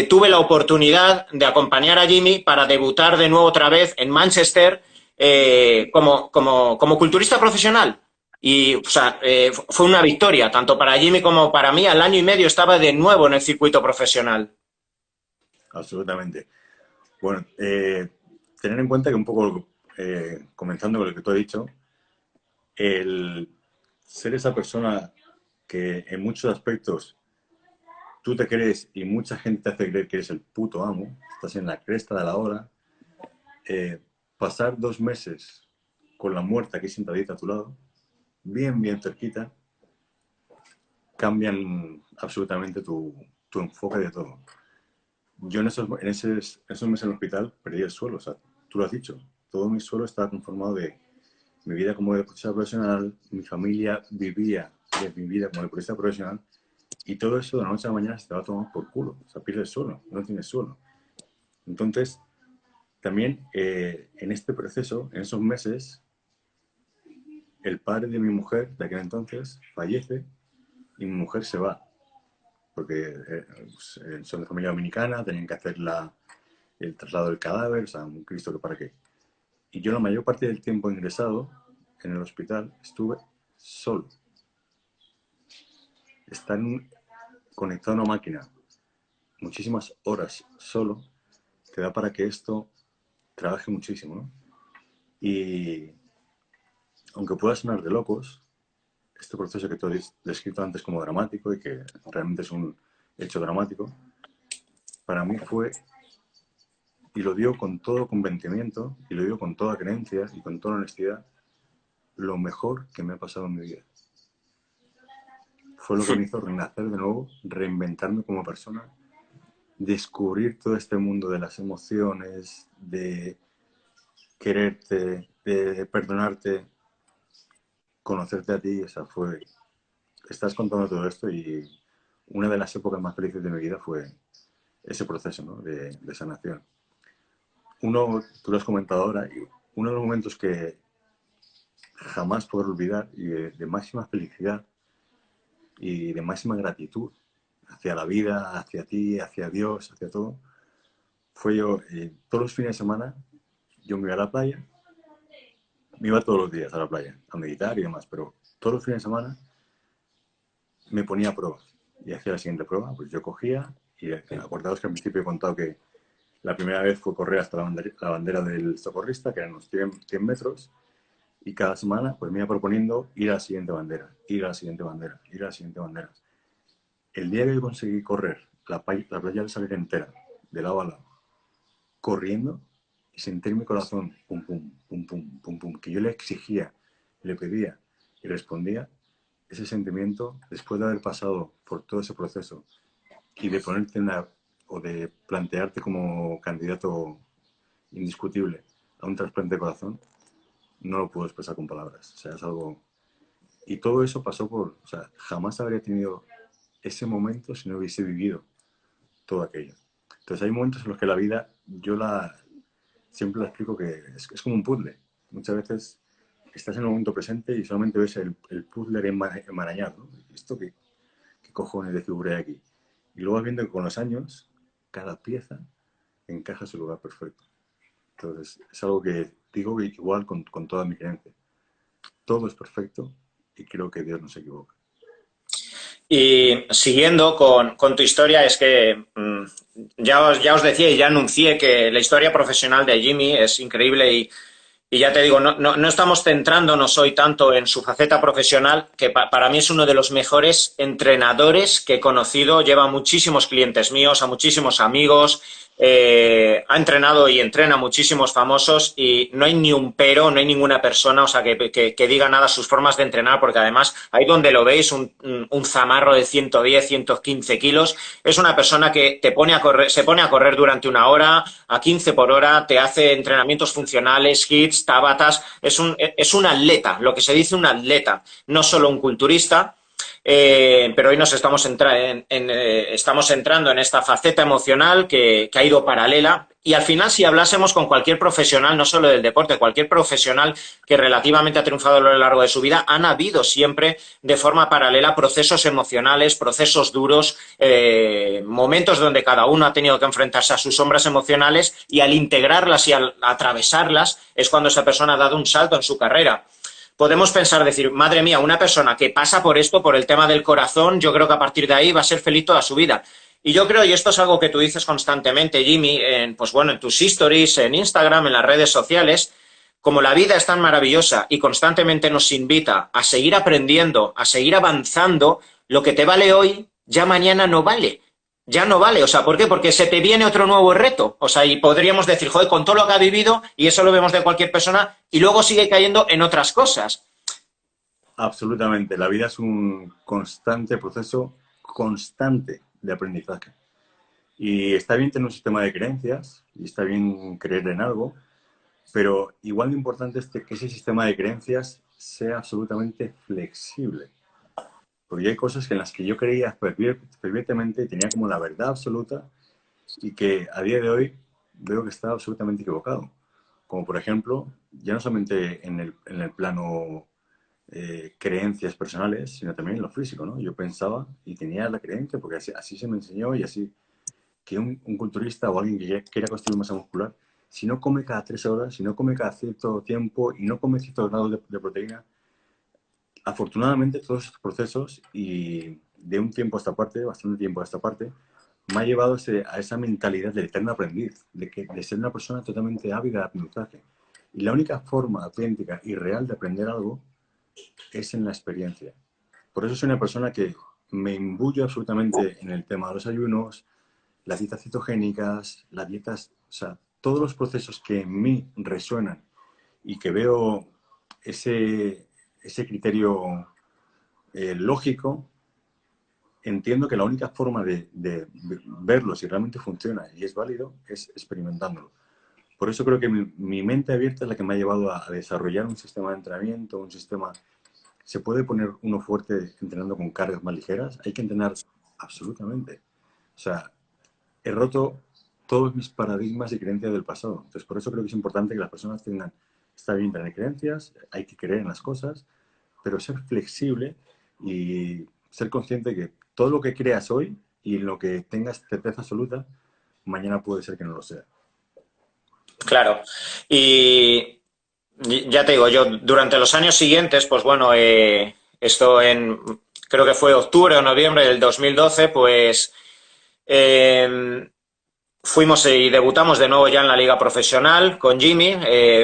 tuve la oportunidad de acompañar a Jimmy para debutar de nuevo otra vez en Manchester como culturista profesional. Y o sea, fue una victoria, tanto para Jimmy como para mí. Al año y medio estaba de nuevo en el circuito profesional. Absolutamente. Bueno, tener en cuenta que un poco, comenzando con lo que tú has dicho, el ser esa persona que en muchos aspectos tú te crees y mucha gente te hace creer que eres el puto amo, estás en la cresta de la ola, pasar 2 meses con la muerte aquí sentadita a tu lado, bien cerquita, cambian absolutamente tu enfoque de todo. Yo en esos meses en el hospital perdí el suelo, o sea, tú lo has dicho, todo mi suelo estaba conformado de mi vida como deportista profesional, mi familia vivía de mi vida como deportista profesional y todo eso de la noche a la mañana se te va a tomar por culo, o sea, pierdes suelo, no tienes suelo. Entonces, también en este proceso, en esos meses, el padre de mi mujer de aquel entonces fallece y mi mujer se va, porque son de familia dominicana, tenían que hacer el traslado del cadáver, o sea, un Cristo que para qué. Y yo la mayor parte del tiempo ingresado en el hospital estuve solo. Estar conectado a una máquina muchísimas horas solo te da para que esto trabaje muchísimo, ¿no? Y aunque pueda sonar de locos, este proceso que tú has descrito antes como dramático y que realmente es un hecho dramático, para mí fue, y lo digo con todo convencimiento, y lo digo con toda creencia y con toda honestidad, lo mejor que me ha pasado en mi vida. Fue lo que me hizo renacer de nuevo, reinventarme como persona, descubrir todo este mundo de las emociones, de quererte, de perdonarte, conocerte a ti. O sea, estás contando todo esto y una de las épocas más felices de mi vida fue ese proceso, ¿no? de sanación. Uno, tú lo has comentado ahora, y uno de los momentos que jamás podré olvidar y de máxima felicidad y de máxima gratitud hacia la vida, hacia ti, hacia Dios, hacia todo, fue yo, todos los fines de semana, yo me iba a la playa, me iba todos los días a la playa, a meditar y demás, pero todos los fines de semana me ponía a prueba y hacía la siguiente prueba, pues yo cogía y acordaos que al principio he contado que la primera vez fue correr hasta la bandera del socorrista, que eran unos 100 metros, y cada semana pues me iba proponiendo ir a la siguiente bandera, ir a la siguiente bandera, ir a la siguiente bandera. El día que yo conseguí correr la playa del Saler entera, de lado a lado, corriendo, y sentir mi corazón, pum, pum, pum, pum, pum, pum, que yo le exigía, le pedía y respondía, ese sentimiento, después de haber pasado por todo ese proceso y de ponerte o de plantearte como candidato indiscutible a un trasplante de corazón, no lo puedo expresar con palabras. O sea, es algo... Y todo eso pasó por... O sea, jamás habría tenido ese momento si no hubiese vivido todo aquello. Entonces hay momentos en los que la vida, siempre la explico que es como un puzzle. Muchas veces estás en el momento presente y solamente ves el puzzle enmarañado, ¿no? ¿Esto qué cojones de figura hay aquí? Y luego vas viendo que con los años, cada pieza encaja en su lugar perfecto. Entonces, es algo que digo igual con toda mi creencia. Todo es perfecto y creo que Dios no se equivoca. Y siguiendo con tu historia, es que ya os decía y ya anuncié que la historia profesional de Jimmy es increíble y ya te digo, no estamos centrándonos hoy tanto en su faceta profesional, que para mí es uno de los mejores entrenadores que he conocido, lleva muchísimos clientes míos, a muchísimos amigos, ha entrenado y entrena a muchísimos famosos y no hay ni un pero, no hay ninguna persona, o sea, que diga nada sus formas de entrenar, porque además ahí donde lo veis, un zamarro de 110, 115 kilos, es una persona que te pone a correr, se pone a correr durante una hora, a 15 por hora, te hace entrenamientos funcionales, hits, tabatas, es un atleta, lo que se dice un atleta, no solo un culturista. Pero hoy nos estamos entrando en esta faceta emocional que ha ido paralela y al final si hablásemos con cualquier profesional, no solo del deporte, cualquier profesional que relativamente ha triunfado a lo largo de su vida, han habido siempre de forma paralela procesos emocionales, procesos duros, momentos donde cada uno ha tenido que enfrentarse a sus sombras emocionales y al integrarlas y al atravesarlas es cuando esa persona ha dado un salto en su carrera. Podemos pensar, decir, madre mía, una persona que pasa por esto, por el tema del corazón, yo creo que a partir de ahí va a ser feliz toda su vida. Y yo creo, y esto es algo que tú dices constantemente, Jimmy, pues bueno, en tus stories, en Instagram, en las redes sociales, como la vida es tan maravillosa y constantemente nos invita a seguir aprendiendo, a seguir avanzando, lo que te vale hoy, ya mañana no vale. Ya no vale. O sea, ¿por qué? Porque se te viene otro nuevo reto. O sea, y podríamos decir, joder, con todo lo que ha vivido, y eso lo vemos de cualquier persona, y luego sigue cayendo en otras cosas. Absolutamente. La vida es un constante proceso constante de aprendizaje. Y está bien tener un sistema de creencias y está bien creer en algo, pero igual de importante es que ese sistema de creencias sea absolutamente flexible. Porque hay cosas en las que yo creía fervientemente y tenía como la verdad absoluta y que a día de hoy veo que estaba absolutamente equivocado. Como por ejemplo, ya no solamente en el plano creencias personales, sino también en lo físico, ¿no? Yo pensaba y tenía la creencia, porque así se me enseñó y así, que un culturista o alguien que quiera construir masa muscular, si no come cada 3 horas, si no come cada cierto tiempo y no come ciertos grados de proteína, afortunadamente todos estos procesos y de un tiempo a esta parte, bastante tiempo a esta parte, me ha llevado a esa mentalidad del eterno aprendiz, de ser una persona totalmente ávida de aprendizaje. Y la única forma auténtica y real de aprender algo es en la experiencia. Por eso soy una persona que me imbullo absolutamente en el tema de los ayunos, las dietas cetogénicas, las dietas, o sea, todos los procesos que en mí resuenan y que veo ese criterio lógico, entiendo que la única forma de verlo si realmente funciona y es válido es experimentándolo. Por eso creo que mi mente abierta es la que me ha llevado a desarrollar un sistema de entrenamiento, un sistema... ¿Se puede poner uno fuerte entrenando con cargas más ligeras? Hay que entrenar absolutamente. O sea, he roto todos mis paradigmas y creencias del pasado. Entonces, por eso creo que es importante que las personas tengan, está bien tener creencias, hay que creer en las cosas, pero ser flexible y ser consciente que todo lo que creas hoy y en lo que tengas certeza absoluta, mañana puede ser que no lo sea. Claro. Y ya te digo, yo durante los años siguientes, pues bueno, esto creo que fue octubre o noviembre del 2012, pues eh, fuimos y debutamos de nuevo ya en la liga profesional con Jimmy.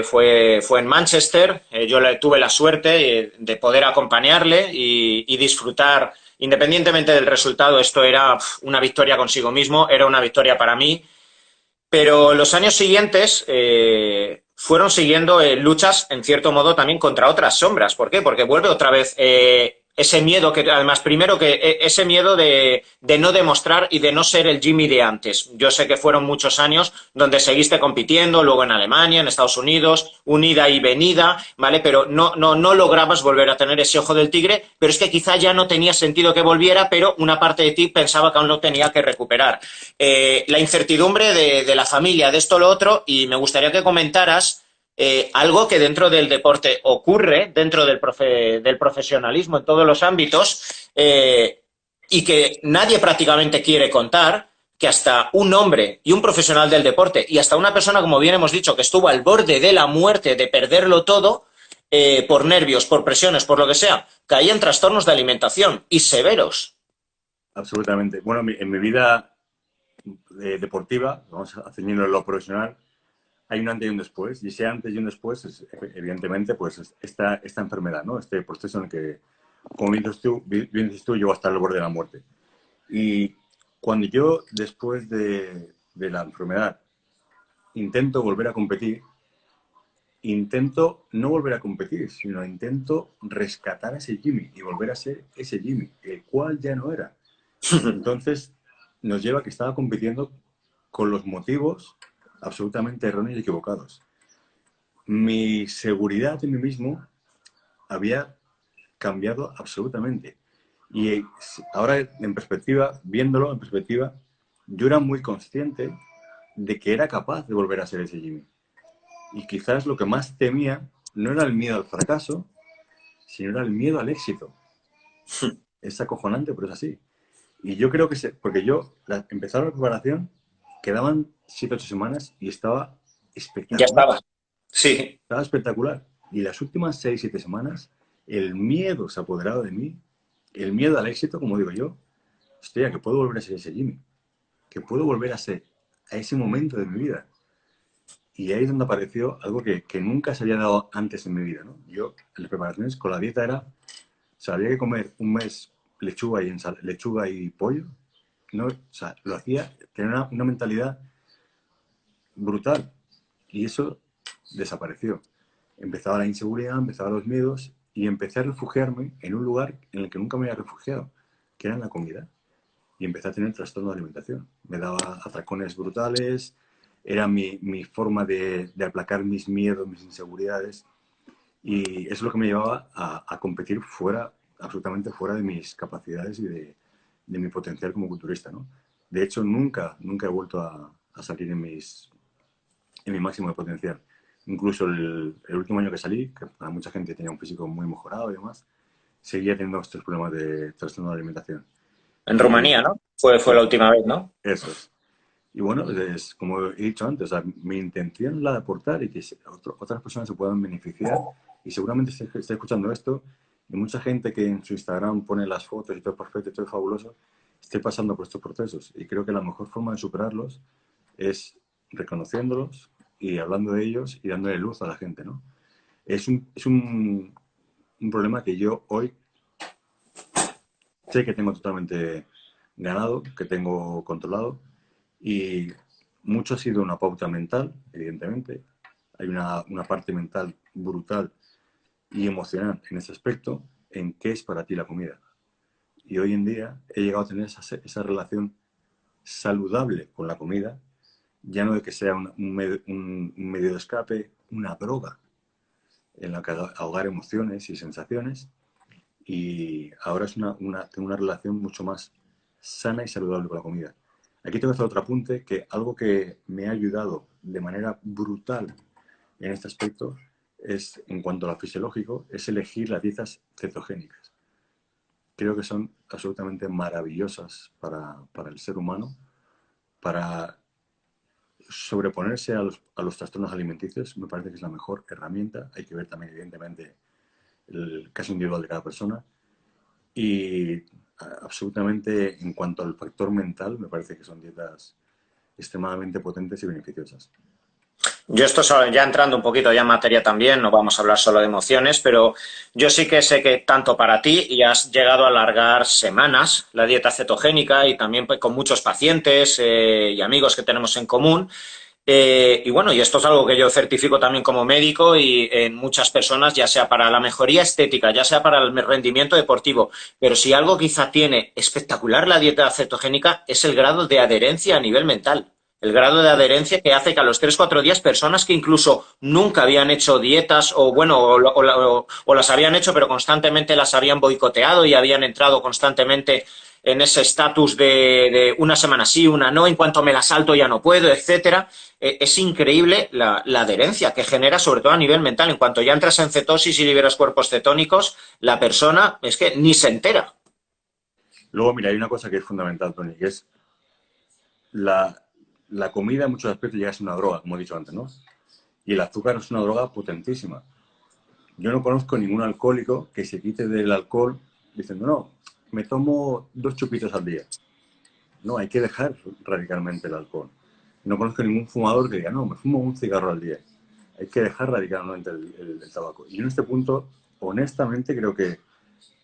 Fue en Manchester. Yo tuve la suerte de poder acompañarle y disfrutar, independientemente del resultado, esto era una victoria consigo mismo, era una victoria para mí. Pero los años siguientes fueron siguiendo luchas, en cierto modo, también contra otras sombras. ¿Por qué? Porque vuelve otra vez ese miedo, que además, primero que ese miedo de no demostrar y de no ser el Jimmy de antes. Yo sé que fueron muchos años donde seguiste compitiendo, luego en Alemania, en Estados Unidos, unida y venida, ¿vale? Pero no lograbas volver a tener ese ojo del tigre, pero es que quizá ya no tenía sentido que volviera, pero una parte de ti pensaba que aún lo tenía que recuperar. La incertidumbre de la familia, de esto, lo otro, y me gustaría que comentaras algo que dentro del deporte ocurre, dentro del profesionalismo en todos los ámbitos, y que nadie prácticamente quiere contar, que hasta un hombre y un profesional del deporte, y hasta una persona, como bien hemos dicho, que estuvo al borde de la muerte, de perderlo todo, por nervios, por presiones, por lo que sea, caía en trastornos de alimentación y severos. Absolutamente. Bueno, en mi vida deportiva, vamos a ceñirlo en lo profesional, hay un antes y un después, y ese antes y un después es, evidentemente, pues esta enfermedad, ¿no? Este proceso en el que, como bien dices tú, llegó hasta el borde de la muerte. Y cuando yo, después de la enfermedad, intento volver a competir, intento no volver a competir, sino intento rescatar a ese Jimmy y volver a ser ese Jimmy, el cual ya no era. Entonces, nos lleva a que estaba compitiendo con los motivos absolutamente erróneos y equivocados. Mi seguridad en mí mismo había cambiado absolutamente. Y ahora, en perspectiva, viéndolo en perspectiva, yo era muy consciente de que era capaz de volver a ser ese Jimmy. Y quizás lo que más temía no era el miedo al fracaso, sino era el miedo al éxito. Es acojonante, pero es así. Y yo creo que, porque yo, empezaba la preparación, quedaban 7 o 8 semanas y estaba Ya espectacular. estaba. Sí. Estaba espectacular. Y las últimas 6 o 7 semanas, el miedo se ha apoderado de mí, el miedo al éxito, como digo yo, hostia, que puedo volver a ser ese Jimmy, que puedo volver a ser a ese momento de mi vida. Y ahí es donde apareció algo que nunca se había dado antes en mi vida, ¿no? Yo, en las preparaciones con la dieta era, o sea, había que comer un mes lechuga y pollo, ¿no? O sea, lo hacía, tenía una mentalidad brutal. Y eso desapareció. Empezaba la inseguridad, empezaban los miedos y empecé a refugiarme en un lugar en el que nunca me había refugiado, que era en la comida. Y empecé a tener trastorno de alimentación. Me daba atracones brutales, era mi forma de aplacar mis miedos, mis inseguridades. Y eso es lo que me llevaba a competir fuera, absolutamente fuera de mis capacidades y de mi potencial como culturista, ¿no? De hecho, nunca he vuelto a salir en mi máximo de potencial. Incluso el último año que salí, que para mucha gente tenía un físico muy mejorado y demás, seguía teniendo estos problemas de trastorno de alimentación. En Y Rumanía, ¿no? Fue sí, la última vez, ¿no? eso es. Y bueno, es, como he dicho antes, o sea, mi intención es la de aportar y que otras personas se puedan beneficiar. Y seguramente esté escuchando esto y mucha gente que en su Instagram pone las fotos y todo es perfecto y todo es fabuloso, esté pasando por estos procesos. Y creo que la mejor forma de superarlos es reconociéndolos y hablando de ellos y dándole luz a la gente, ¿no? Es un problema que yo hoy sé que tengo totalmente ganado, que tengo controlado y mucho ha sido una pauta mental, evidentemente. Hay una parte mental brutal y emocional en ese aspecto, en qué es para ti la comida. Y hoy en día he llegado a tener esa relación saludable con la comida, ya no de que sea un medio de escape, una droga en la que ahogar emociones y sensaciones. Y ahora tengo una relación mucho más sana y saludable con la comida. Aquí tengo que hacer otro apunte, que algo que me ha ayudado de manera brutal en este aspecto es, en cuanto a lo fisiológico, es elegir las dietas cetogénicas. Creo que son absolutamente maravillosas para el ser humano, para sobreponerse a los trastornos alimenticios. Me parece que es la mejor herramienta. Hay que ver también, evidentemente, el caso individual de cada persona. Y absolutamente, en cuanto al factor mental, me parece que son dietas extremadamente potentes y beneficiosas. Yo esto ya entrando un poquito ya en materia también, no vamos a hablar solo de emociones, pero yo sí que sé que tanto para ti y has llegado a alargar semanas la dieta cetogénica y también pues, con muchos pacientes y amigos que tenemos en común. Y bueno, y esto es algo que yo certifico también como médico y en muchas personas, ya sea para la mejoría estética, ya sea para el rendimiento deportivo, pero si algo quizá tiene espectacular la dieta cetogénica es el grado de adherencia a nivel mental. El grado de adherencia que hace que a los 3 o 4 días personas que incluso nunca habían hecho dietas o bueno, o las habían hecho pero constantemente las habían boicoteado y habían entrado constantemente en ese estatus de una semana sí, una no, en cuanto me la salto ya no puedo, etcétera. Es increíble la adherencia que genera, sobre todo a nivel mental. En cuanto ya entras en cetosis y liberas cuerpos cetónicos, la persona es que ni se entera. Luego, mira, hay una cosa que es fundamental, Tony, que es la, la comida en muchos aspectos llega a ser una droga, como he dicho antes, ¿no? Y el azúcar es una droga potentísima. Yo no conozco ningún alcohólico que se quite del alcohol diciendo, no, me tomo 2 chupitos al día. No, hay que dejar radicalmente el alcohol. No conozco ningún fumador que diga, no, me fumo un cigarro al día. Hay que dejar radicalmente el tabaco. Y en este punto, honestamente, creo que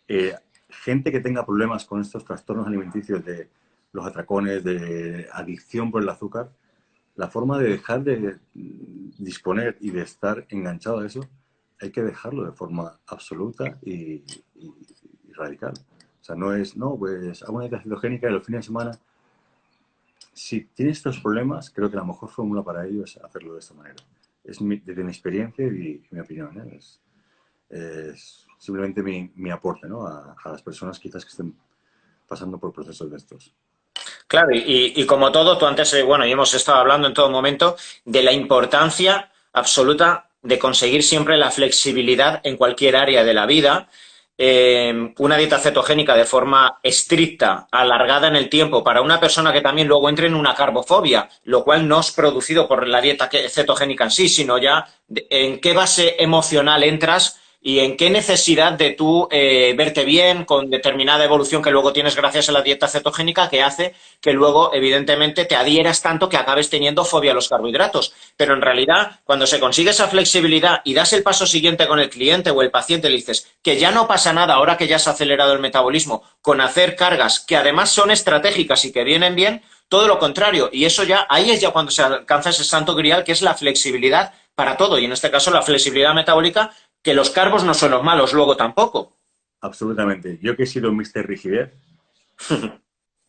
eh, gente que tenga problemas con estos trastornos alimenticios de los atracones, de adicción por el azúcar, la forma de dejar de disponer y de estar enganchado a eso, hay que dejarlo de forma absoluta y radical. O sea, no es, no, pues hago una dieta cetogénica y los fines de semana. Si tienes estos problemas, creo que la mejor fórmula para ello es hacerlo de esta manera. Es desde mi experiencia y mi opinión. ¿Eh? Es simplemente mi aporte, ¿no? A las personas quizás que estén pasando por procesos de estos. Claro, y como todo, tú antes, bueno, y hemos estado hablando en todo momento de la importancia absoluta de conseguir siempre la flexibilidad en cualquier área de la vida. Una dieta cetogénica de forma estricta, alargada en el tiempo, para una persona que también luego entre en una carbofobia, lo cual no es producido por la dieta cetogénica en sí, sino ya en qué base emocional entras y en qué necesidad de tú verte bien con determinada evolución que luego tienes gracias a la dieta cetogénica que hace que luego evidentemente te adhieras tanto que acabes teniendo fobia a los carbohidratos. Pero en realidad cuando se consigue esa flexibilidad y das el paso siguiente con el cliente o el paciente, le dices que ya no pasa nada ahora que ya has acelerado el metabolismo con hacer cargas que además son estratégicas y que vienen bien, todo lo contrario. Y eso ya, ahí es ya cuando se alcanza ese santo grial que es la flexibilidad para todo. Y en este caso la flexibilidad metabólica, que los carbos no son los malos luego tampoco. Absolutamente. Yo que he sido Mr. Rigidez,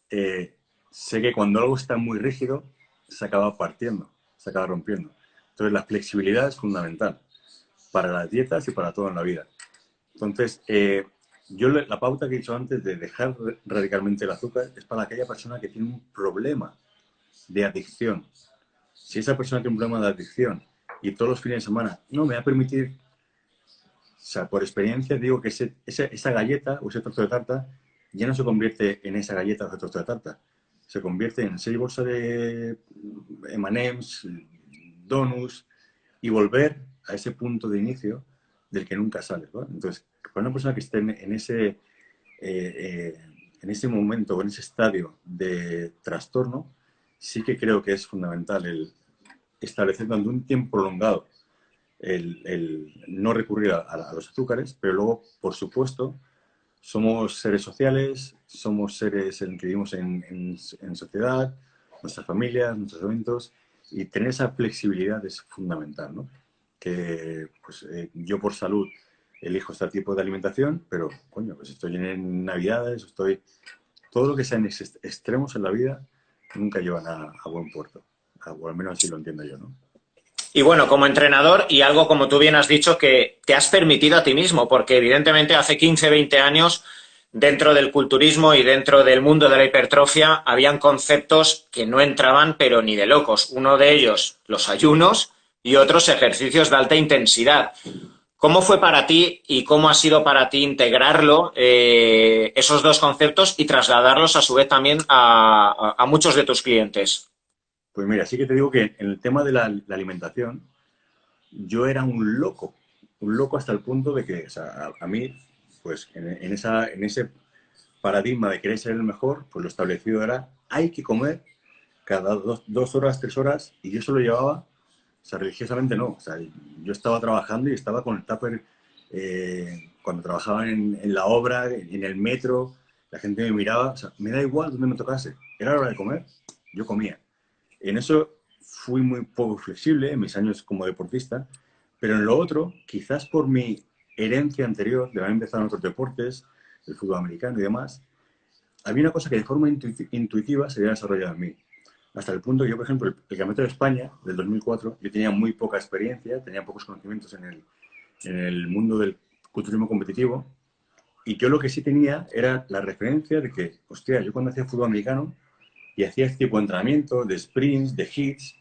sé que cuando algo está muy rígido, se acaba partiendo, se acaba rompiendo. Entonces, la flexibilidad es fundamental para las dietas y para todo en la vida. Entonces, yo la pauta que he dicho antes de dejar radicalmente el azúcar es para aquella persona que tiene un problema de adicción. Si esa persona tiene un problema de adicción y todos los fines de semana no me va a permitir, o sea, por experiencia digo que esa galleta o ese trozo de tarta ya no se convierte en esa galleta o ese trozo de tarta. Se convierte en 6 bolsas de M&M's, donuts, y volver a ese punto de inicio del que nunca sales, ¿no? Entonces, para una persona que esté en ese momento o en ese estadio de trastorno, sí que creo que es fundamental el establecer durante un tiempo prolongado el no recurrir a los azúcares, pero luego, por supuesto, somos seres sociales, somos seres en que vivimos en sociedad, nuestras familias, nuestros eventos, y tener esa flexibilidad es fundamental, ¿no? Que pues, yo por salud elijo este tipo de alimentación, pero coño, pues estoy en Navidades, estoy... Todo lo que sean extremos en la vida nunca llevan a buen puerto, o al menos así lo entiendo yo, ¿no? Y bueno, como entrenador y algo como tú bien has dicho que te has permitido a ti mismo, porque evidentemente hace 15, 20 años dentro del culturismo y dentro del mundo de la hipertrofia habían conceptos que no entraban pero ni de locos. Uno de ellos, los ayunos, y otros ejercicios de alta intensidad. ¿Cómo fue para ti y cómo ha sido para ti integrarlo, esos dos conceptos, y trasladarlos a su vez también a muchos de tus clientes? Pues mira, sí que te digo que en el tema de la alimentación, yo era un loco hasta el punto de que, o sea, a mí, pues en ese paradigma de querer ser el mejor, pues lo establecido era, hay que comer cada 2 horas, 3 horas, y yo eso lo llevaba, o sea, religiosamente no, o sea, yo estaba trabajando y estaba con el tupper, cuando trabajaba en la obra, en el metro, la gente me miraba, o sea, me da igual donde me tocase, era la hora de comer, yo comía. En eso fui muy poco flexible en mis años como deportista, pero en lo otro, quizás por mi herencia anterior de haber empezado en otros deportes, el fútbol americano y demás, había una cosa que de forma intuitiva se había desarrollado en mí. Hasta el punto que yo, por ejemplo, el Campeonato de España del 2004, yo tenía muy poca experiencia, tenía pocos conocimientos en el mundo del culturismo competitivo, y yo lo que sí tenía era la referencia de que, hostia, yo cuando hacía fútbol americano y hacía este tipo de entrenamiento, de sprints, de hits,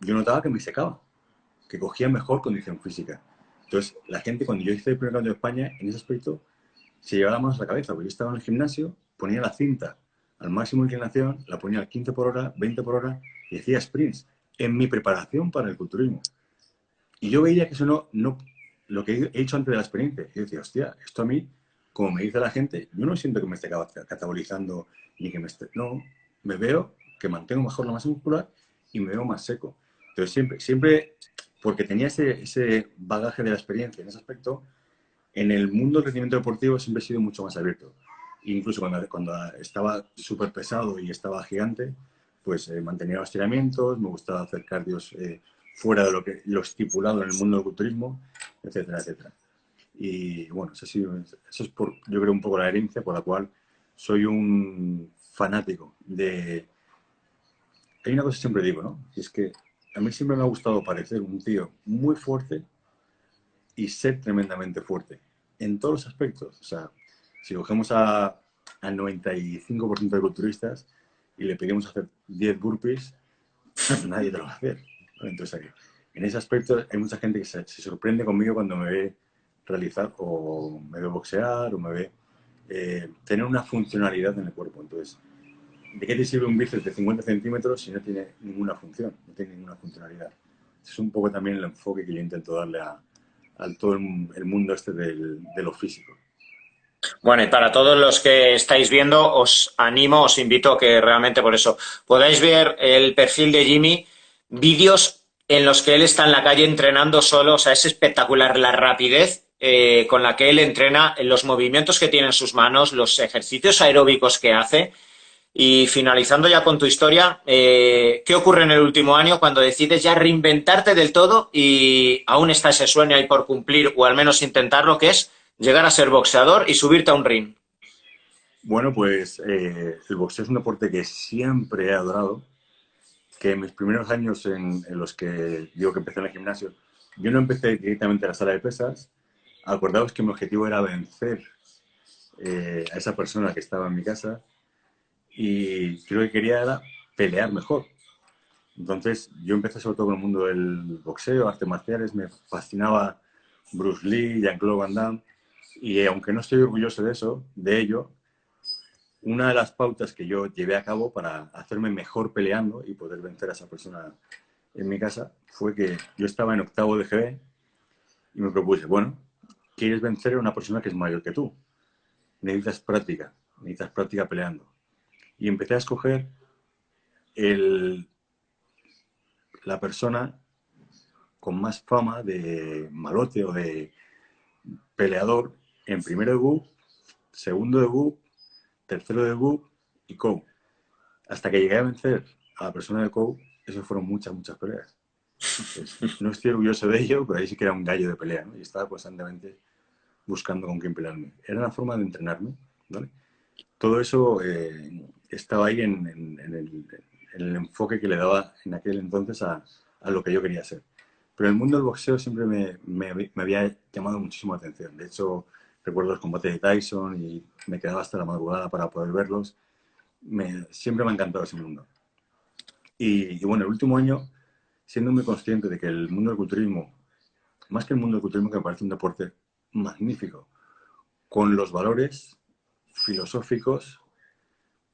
yo notaba que me secaba, que cogía mejor condición física. Entonces, la gente, cuando yo hice el primer campeonato de España, en ese aspecto, se llevaba las manos a la cabeza, porque yo estaba en el gimnasio, ponía la cinta al máximo de inclinación, la ponía al 15 por hora, 20 por hora, y hacía sprints en mi preparación para el culturismo. Y yo veía que eso no lo que he hecho antes de la experiencia. Y yo decía, hostia, esto a mí, como me dice la gente, yo no siento que me esté catabolizando ni que me esté. No, me veo que mantengo mejor la masa muscular y me veo más seco. Entonces, siempre porque tenía ese bagaje de la experiencia en ese aspecto, en el mundo del rendimiento deportivo siempre he sido mucho más abierto. Incluso cuando estaba súper pesado y estaba gigante, pues mantenía los estiramientos, me gustaba hacer cardios fuera de lo estipulado en el mundo del culturismo, etcétera, etcétera. Y bueno, eso es por, yo creo, un poco la herencia por la cual soy un fanático de... Hay una cosa que siempre digo, ¿no? Y es que a mí siempre me ha gustado parecer un tío muy fuerte y ser tremendamente fuerte en todos los aspectos. O sea, si cogemos al 95% de culturistas y le pedimos hacer 10 burpees, nadie te lo va a hacer. Entonces, en ese aspecto hay mucha gente que se sorprende conmigo cuando me ve realizar o me ve boxear o me ve tener una funcionalidad en el cuerpo. Entonces, ¿de qué te sirve un bíceps de 50 centímetros si no tiene ninguna función, no tiene ninguna funcionalidad? Es un poco también el enfoque que yo intento darle a todo el mundo este de lo físico. Bueno, y para todos los que estáis viendo, os animo, os invito a que realmente por eso podáis ver el perfil de Jimmy, vídeos en los que él está en la calle entrenando solo. O sea, es espectacular la rapidez con la que él entrena, los movimientos que tiene en sus manos, los ejercicios aeróbicos que hace. Y finalizando ya con tu historia, ¿qué ocurre en el último año cuando decides ya reinventarte del todo y aún está ese sueño ahí por cumplir, o al menos intentarlo, que es llegar a ser boxeador y subirte a un ring? Bueno, pues el boxeo es un deporte que siempre he adorado, que en mis primeros años en los que digo que empecé en el gimnasio, yo no empecé directamente a la sala de pesas. Acordaos que mi objetivo era vencer a esa persona que estaba en mi casa y yo lo que quería era pelear mejor. Entonces yo empecé sobre todo con el mundo del boxeo, artes marciales, me fascinaba Bruce Lee, Jean-Claude Van Damme, y aunque no estoy orgulloso de eso, de ello, una de las pautas que yo llevé a cabo para hacerme mejor peleando y poder vencer a esa persona en mi casa fue que yo estaba en octavo de GB y me propuse, bueno, ¿quieres vencer a una persona que es mayor que tú? Necesitas práctica peleando. Y empecé a escoger el, la persona con más fama de malote o de peleador en primero de BUP, segundo de BUP, tercero de BUP y COU. Hasta que llegué a vencer a la persona de COU, eso fueron muchas, muchas peleas. Entonces, no estoy orgulloso de ello, pero ahí sí que era un gallo de pelea, ¿no? Y estaba constantemente buscando con quién pelearme. Era una forma de entrenarme, ¿vale? Todo eso estaba ahí en el enfoque que le daba en aquel entonces a lo que yo quería ser. Pero el mundo del boxeo siempre me había llamado muchísimo la atención. De hecho, recuerdo los combates de Tyson y me quedaba hasta la madrugada para poder verlos. Siempre me ha encantado ese mundo. Y bueno, el último año, siendo muy consciente de que el mundo del culturismo, más que el mundo del culturismo, que me parece un deporte magnífico, con los valores filosóficos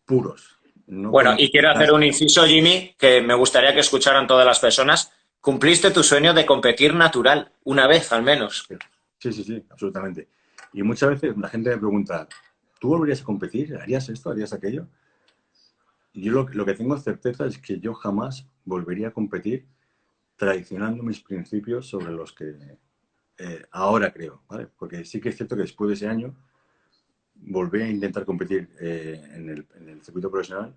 puros, no Bueno, con y quiero hacer un inciso, Jimmy, que me gustaría que escucharan todas las personas. Cumpliste tu sueño de competir natural, una vez al menos. Sí, sí, sí, absolutamente. Y muchas veces la gente me pregunta, ¿tú volverías a competir? ¿Harías esto? ¿Harías aquello? Y yo lo que tengo certeza es que yo jamás volvería a competir traicionando mis principios sobre los que ahora creo, ¿vale? Porque sí que es cierto que después de ese año volví a intentar competir en el circuito profesional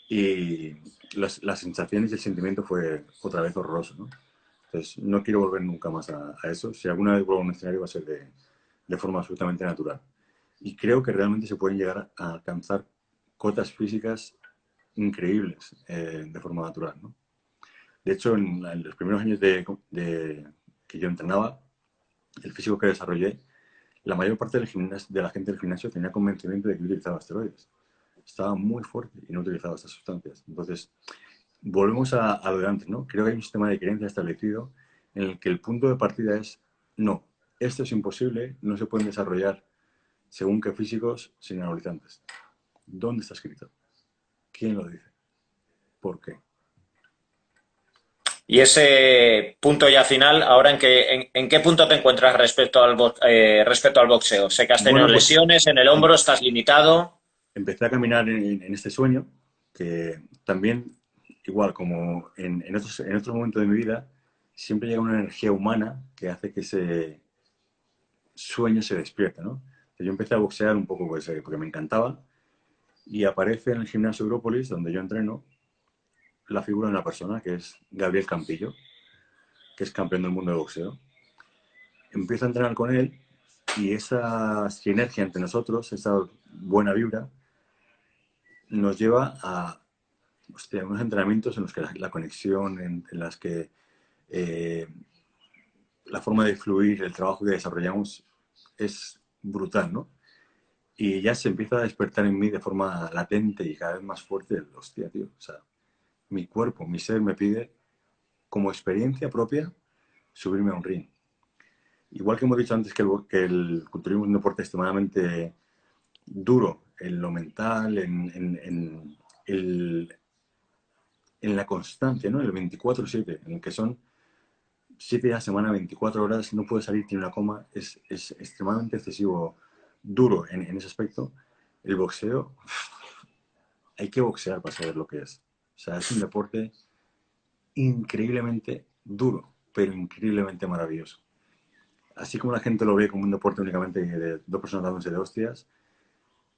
y las sensaciones y el sentimiento fue otra vez horroroso, ¿no? Entonces, no quiero volver nunca más a eso. Si alguna vez vuelvo a un escenario va a ser de forma absolutamente natural. Y creo que realmente se pueden llegar a alcanzar cotas físicas increíbles de forma natural, ¿no? De hecho, en los primeros años que yo entrenaba, el físico que desarrollé, la mayor parte de la gente del gimnasio tenía convencimiento de que yo utilizaba esteroides. Estaba muy fuerte y no utilizaba estas sustancias. Entonces, volvemos a lo de antes, ¿no? Creo que hay un sistema de creencias establecido en el que el punto de partida es, no, esto es imposible, no se pueden desarrollar según qué físicos sin anabolizantes. ¿Dónde está escrito? ¿Quién lo dice? ¿Por qué? Y ese punto ya final, ahora en qué punto te encuentras respecto al boxeo. Sé que has tenido Bueno, pues lesiones en el hombro, estás limitado. empecé a caminar en este sueño, que también, igual como en otros momentos de mi vida, siempre llega una energía humana que hace que ese sueño se despierte, ¿no? Yo empecé a boxear un poco pues, porque me encantaba y aparece en el gimnasio Európolis, donde yo entreno, la figura de una persona que es Gabriel Campillo, que es campeón del mundo de boxeo. Empiezo a entrenar con él y esa sinergia entre nosotros, esa buena vibra, nos lleva a unos entrenamientos en los que la conexión, en las que eh, la forma de fluir, el trabajo que desarrollamos es brutal, ¿no? Y ya se empieza a despertar en mí de forma latente y cada vez más fuerte el, hostia, tío, o sea, mi cuerpo, mi ser me pide como experiencia propia subirme a un ring. Igual que hemos dicho antes que el culturismo es un deporte extremadamente duro en lo mental, en la constancia, ¿no? El 24/7, en el que son 7 días a la semana, 24 horas, no puede salir ni una coma, es extremadamente excesivo, duro en ese aspecto. El boxeo, hay que boxear para saber lo que es. O sea, es un deporte increíblemente duro, pero increíblemente maravilloso. Así como la gente lo ve como un deporte únicamente de dos personas dándose de hostias,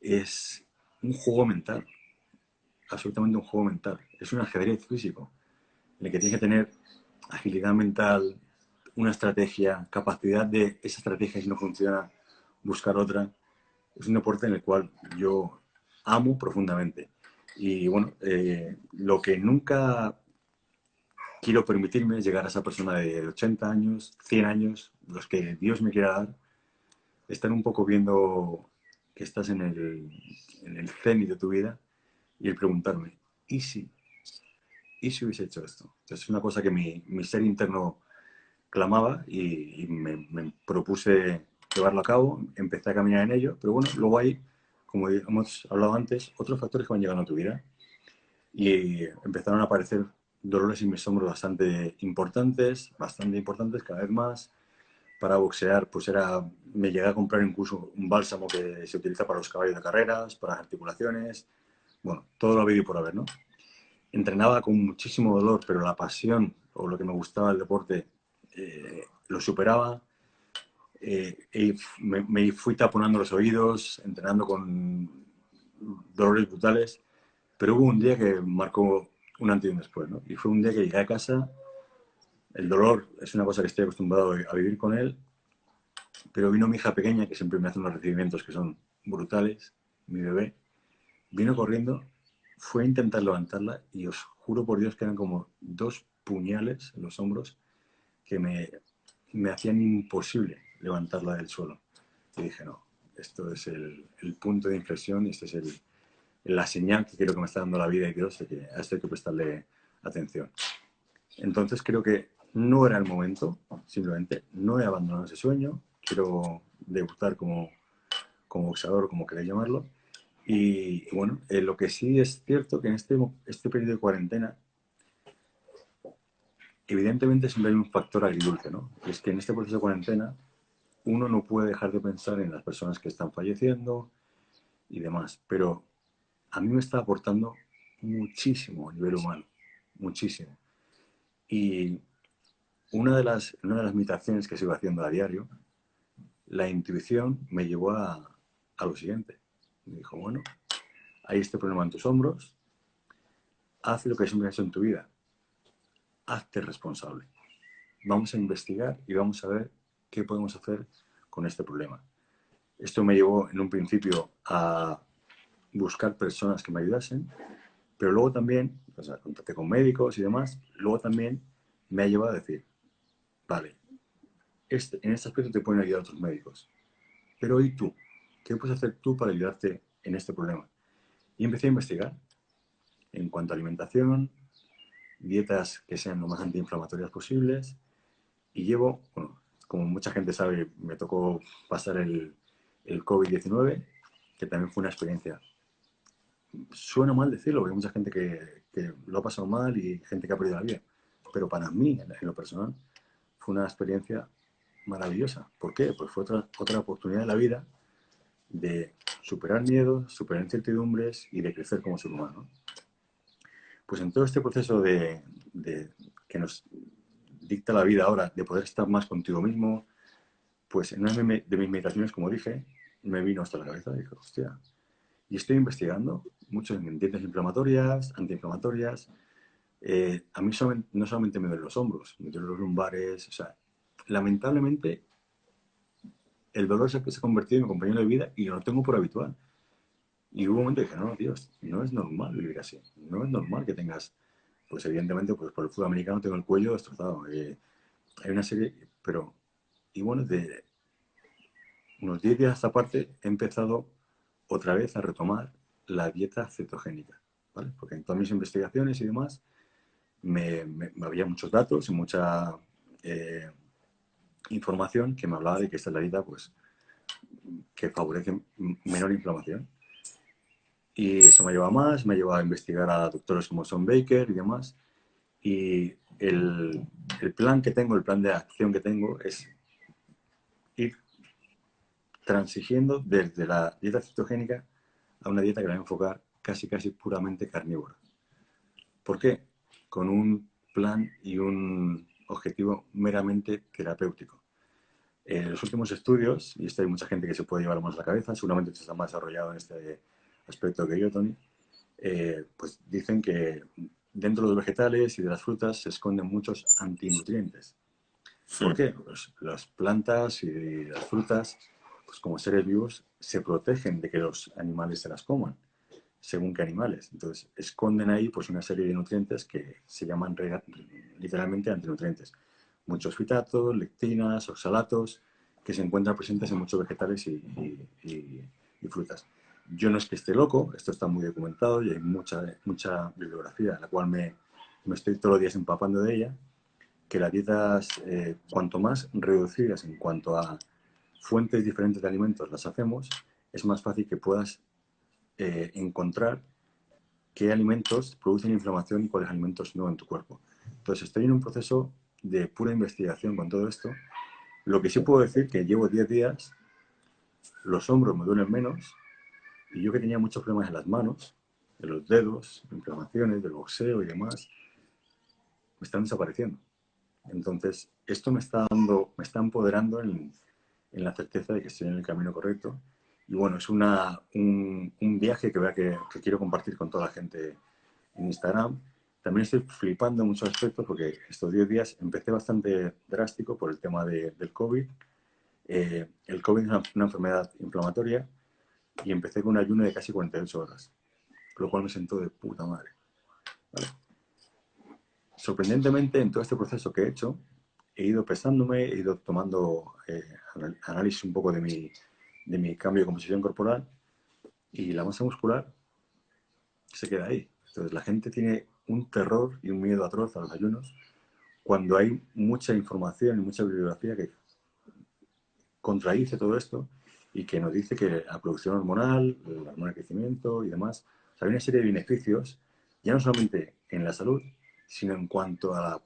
es un juego mental, absolutamente un juego mental. Es un ajedrez físico, en el que tienes que tener agilidad mental, una estrategia, capacidad de esa estrategia, si no funciona, buscar otra. Es un deporte en el cual yo amo profundamente. Y bueno, lo que nunca quiero permitirme es llegar a esa persona de 80 años, 100 años, los que Dios me quiera dar, estar un poco viendo que estás en el cenit de tu vida y el preguntarme, ¿y si? ¿Y si hubiese hecho esto? Entonces es una cosa que mi ser interno clamaba y me propuse llevarlo a cabo, empecé a caminar en ello, pero bueno, luego hay, como hemos hablado antes, otros factores que van llegando a tu vida y empezaron a aparecer dolores en mis hombros bastante importantes cada vez más. Para boxear, pues me llegué a comprar incluso un bálsamo que se utiliza para los caballos de carreras, para las articulaciones, bueno, todo lo habido y por haber, ¿no? Entrenaba con muchísimo dolor, pero la pasión o lo que me gustaba del deporte lo superaba. Y me fui taponando los oídos, entrenando con dolores brutales, pero hubo un día que marcó un antes y un después, ¿no? Y fue un día que llegué a casa, el dolor es una cosa que estoy acostumbrado a vivir con él, pero vino mi hija pequeña, que siempre me hace unos recibimientos que son brutales, mi bebé, vino corriendo, fue a intentar levantarla y os juro por Dios que eran como dos puñales en los hombros que me hacían imposible levantarla del suelo. y dije, no, esto es el punto de inflexión y esta es la señal que creo que me está dando la vida y Dios de que a esto hay que prestarle atención. Entonces creo que no era el momento, simplemente no he abandonado ese sueño, quiero debutar como boxeador, como queréis llamarlo. Y bueno, lo que sí es cierto que en este periodo de cuarentena, evidentemente siempre hay un factor agridulce, ¿no? Y es que en este proceso de cuarentena uno no puede dejar de pensar en las personas que están falleciendo y demás, pero a mí me está aportando muchísimo a nivel humano, muchísimo. Y una de las meditaciones que sigo haciendo a diario, la intuición me llevó a lo siguiente. Me dijo, bueno, hay este problema en tus hombros, haz lo que siempre has hecho en tu vida, hazte responsable. Vamos a investigar y vamos a ver qué podemos hacer con este problema. Esto me llevó en un principio a buscar personas que me ayudasen, pero luego también, o sea, contacté con médicos y demás, luego también me ha llevado a decir, vale, en este aspecto te pueden ayudar otros médicos, pero ¿y tú? ¿Qué puedes hacer tú para ayudarte en este problema? Y empecé a investigar en cuanto a alimentación, dietas que sean lo más antiinflamatorias posibles, y llevo, bueno, como mucha gente sabe, me tocó pasar el COVID-19, que también fue una experiencia. Suena mal decirlo, porque hay mucha gente que lo ha pasado mal y gente que ha perdido la vida. Pero para mí, en lo personal, fue una experiencia maravillosa. ¿Por qué? Pues fue otra oportunidad de la vida de superar miedos, superar incertidumbres y de crecer como ser humano. Pues en todo este proceso que nos dicta la vida ahora, de poder estar más contigo mismo, pues en una de mis meditaciones, como dije, me vino hasta la cabeza y dije, hostia, y estoy investigando mucho en dietas inflamatorias, antiinflamatorias. A mí no solamente me duelen los hombros, me duelen los lumbares, o sea, lamentablemente el dolor se ha convertido en mi compañero de vida y lo tengo por habitual. Y hubo un momento que dije, no, Dios, no es normal vivir así, no es normal que tengas, pues evidentemente, pues por el fútbol americano tengo el cuello destrozado. Hay una serie, pero, y bueno, de unos 10 días a esta parte he empezado otra vez a retomar la dieta cetogénica, ¿vale? Porque en todas mis investigaciones y demás me había muchos datos y mucha eh, información que me hablaba de que esta es la dieta pues, que favorece menor inflamación. Y eso me ha llevado a investigar a doctores como Son Baker y demás. Y el plan que tengo, el plan de acción que tengo es ir transigiendo desde la dieta cetogénica a una dieta que la voy a enfocar casi puramente carnívora. ¿Por qué? Con un plan y un objetivo meramente terapéutico. En los últimos estudios, y esto hay mucha gente que se puede llevar más la cabeza, seguramente está más desarrollado en este aspecto que yo, Tony, pues dicen que dentro de los vegetales y de las frutas se esconden muchos antinutrientes. ¿Por qué? Pues las plantas y las frutas, pues como seres vivos, se protegen de que los animales se las coman, según qué animales. Entonces, esconden ahí pues una serie de nutrientes que se llaman literalmente antinutrientes. Muchos fitatos, lectinas, oxalatos, que se encuentran presentes en muchos vegetales y frutas. Yo no es que esté loco, esto está muy documentado y hay mucha bibliografía, en la cual me estoy todos los días empapando de ella, que las dietas, cuanto más reducidas en cuanto a fuentes diferentes de alimentos las hacemos, es más fácil que puedas encontrar qué alimentos producen inflamación y cuáles alimentos no en tu cuerpo. Entonces, estoy en un proceso de pura investigación con todo esto. Lo que sí puedo decir que llevo 10 días, los hombros me duelen menos y yo que tenía muchos problemas en las manos, en los dedos, inflamaciones del boxeo y demás, me están desapareciendo. Entonces, esto me está empoderando en la certeza de que estoy en el camino correcto. Y bueno, es un viaje que quiero compartir con toda la gente en Instagram. También estoy flipando en muchos aspectos porque estos 10 días empecé bastante drástico por el tema del COVID. El COVID es una enfermedad inflamatoria y empecé con un ayuno de casi 48 horas, lo cual me sentó de puta madre. ¿Vale? Sorprendentemente, en todo este proceso que he hecho, he ido pesándome, he ido tomando análisis un poco de mi cambio de composición corporal y la masa muscular se queda ahí. Entonces la gente tiene un terror y un miedo atroz a los ayunos cuando hay mucha información y mucha bibliografía que contradice todo esto y que nos dice que la producción hormonal, la hormona de crecimiento y demás, o sea, hay una serie de beneficios, ya no solamente en la salud, sino en cuanto a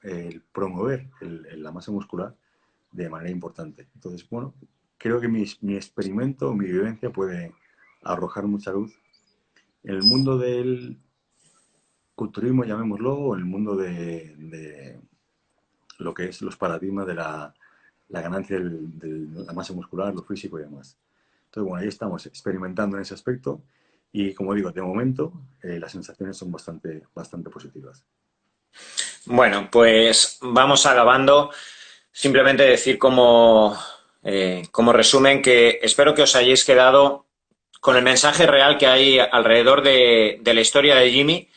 el promover la masa muscular de manera importante. Entonces, bueno, creo que mi experimento, mi vivencia puede arrojar mucha luz en el mundo del culturismo, llamémoslo, o en el mundo de lo que es los paradigmas de la ganancia de la masa muscular, lo físico y demás. Entonces, bueno, ahí estamos experimentando en ese aspecto y, como digo, de momento las sensaciones son bastante positivas. Bueno, pues vamos acabando. Simplemente decir como resumen que espero que os hayáis quedado con el mensaje real que hay alrededor de la historia de Jimmy,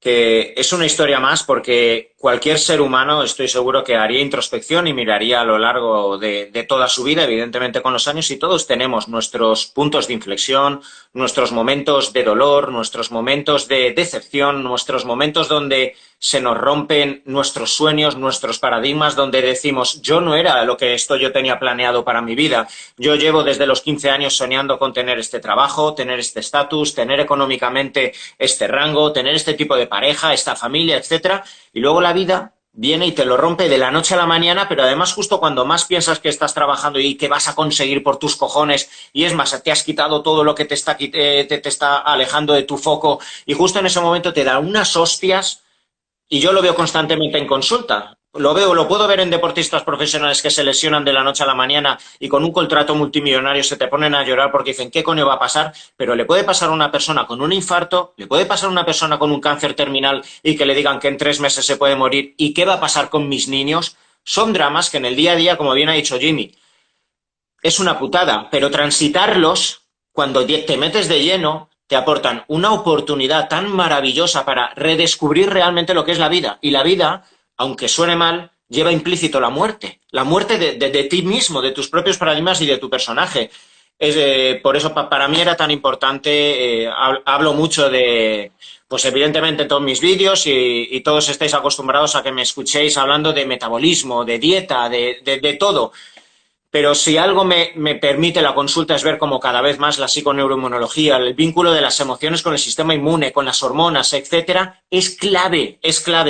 que es una historia más porque cualquier ser humano estoy seguro que haría introspección y miraría a lo largo de toda su vida, evidentemente con los años, y todos tenemos nuestros puntos de inflexión, nuestros momentos de dolor, nuestros momentos de decepción, nuestros momentos donde se nos rompen nuestros sueños, nuestros paradigmas, donde decimos, yo no era lo que esto yo tenía planeado para mi vida. Yo llevo desde los 15 años soñando con tener este trabajo, tener este estatus, tener económicamente este rango, tener este tipo de pareja, esta familia, etcétera. Y luego la vida viene y te lo rompe de la noche a la mañana, pero además justo cuando más piensas que estás trabajando y que vas a conseguir por tus cojones, y es más, te has quitado todo lo que te está alejando de tu foco, y justo en ese momento te da unas hostias y yo lo veo constantemente en consulta. Lo puedo ver en deportistas profesionales que se lesionan de la noche a la mañana y con un contrato multimillonario se te ponen a llorar porque dicen, ¿qué coño va a pasar? Pero le puede pasar a una persona con un infarto, le puede pasar a una persona con un cáncer terminal y que le digan que en 3 meses se puede morir. ¿Y qué va a pasar con mis niños? Son dramas que en el día a día, como bien ha dicho Jimmy, es una putada, pero transitarlos, cuando te metes de lleno, te aportan una oportunidad tan maravillosa para redescubrir realmente lo que es la vida. Y la vida, aunque suene mal, lleva implícito la muerte de ti mismo, de tus propios paradigmas y de tu personaje. Por eso para mí era tan importante, hablo mucho pues evidentemente en todos mis vídeos y todos estáis acostumbrados a que me escuchéis hablando de metabolismo, de dieta, de todo. Pero si algo me permite la consulta es ver cómo cada vez más la psiconeuroinmunología, el vínculo de las emociones con el sistema inmune, con las hormonas, etcétera, es clave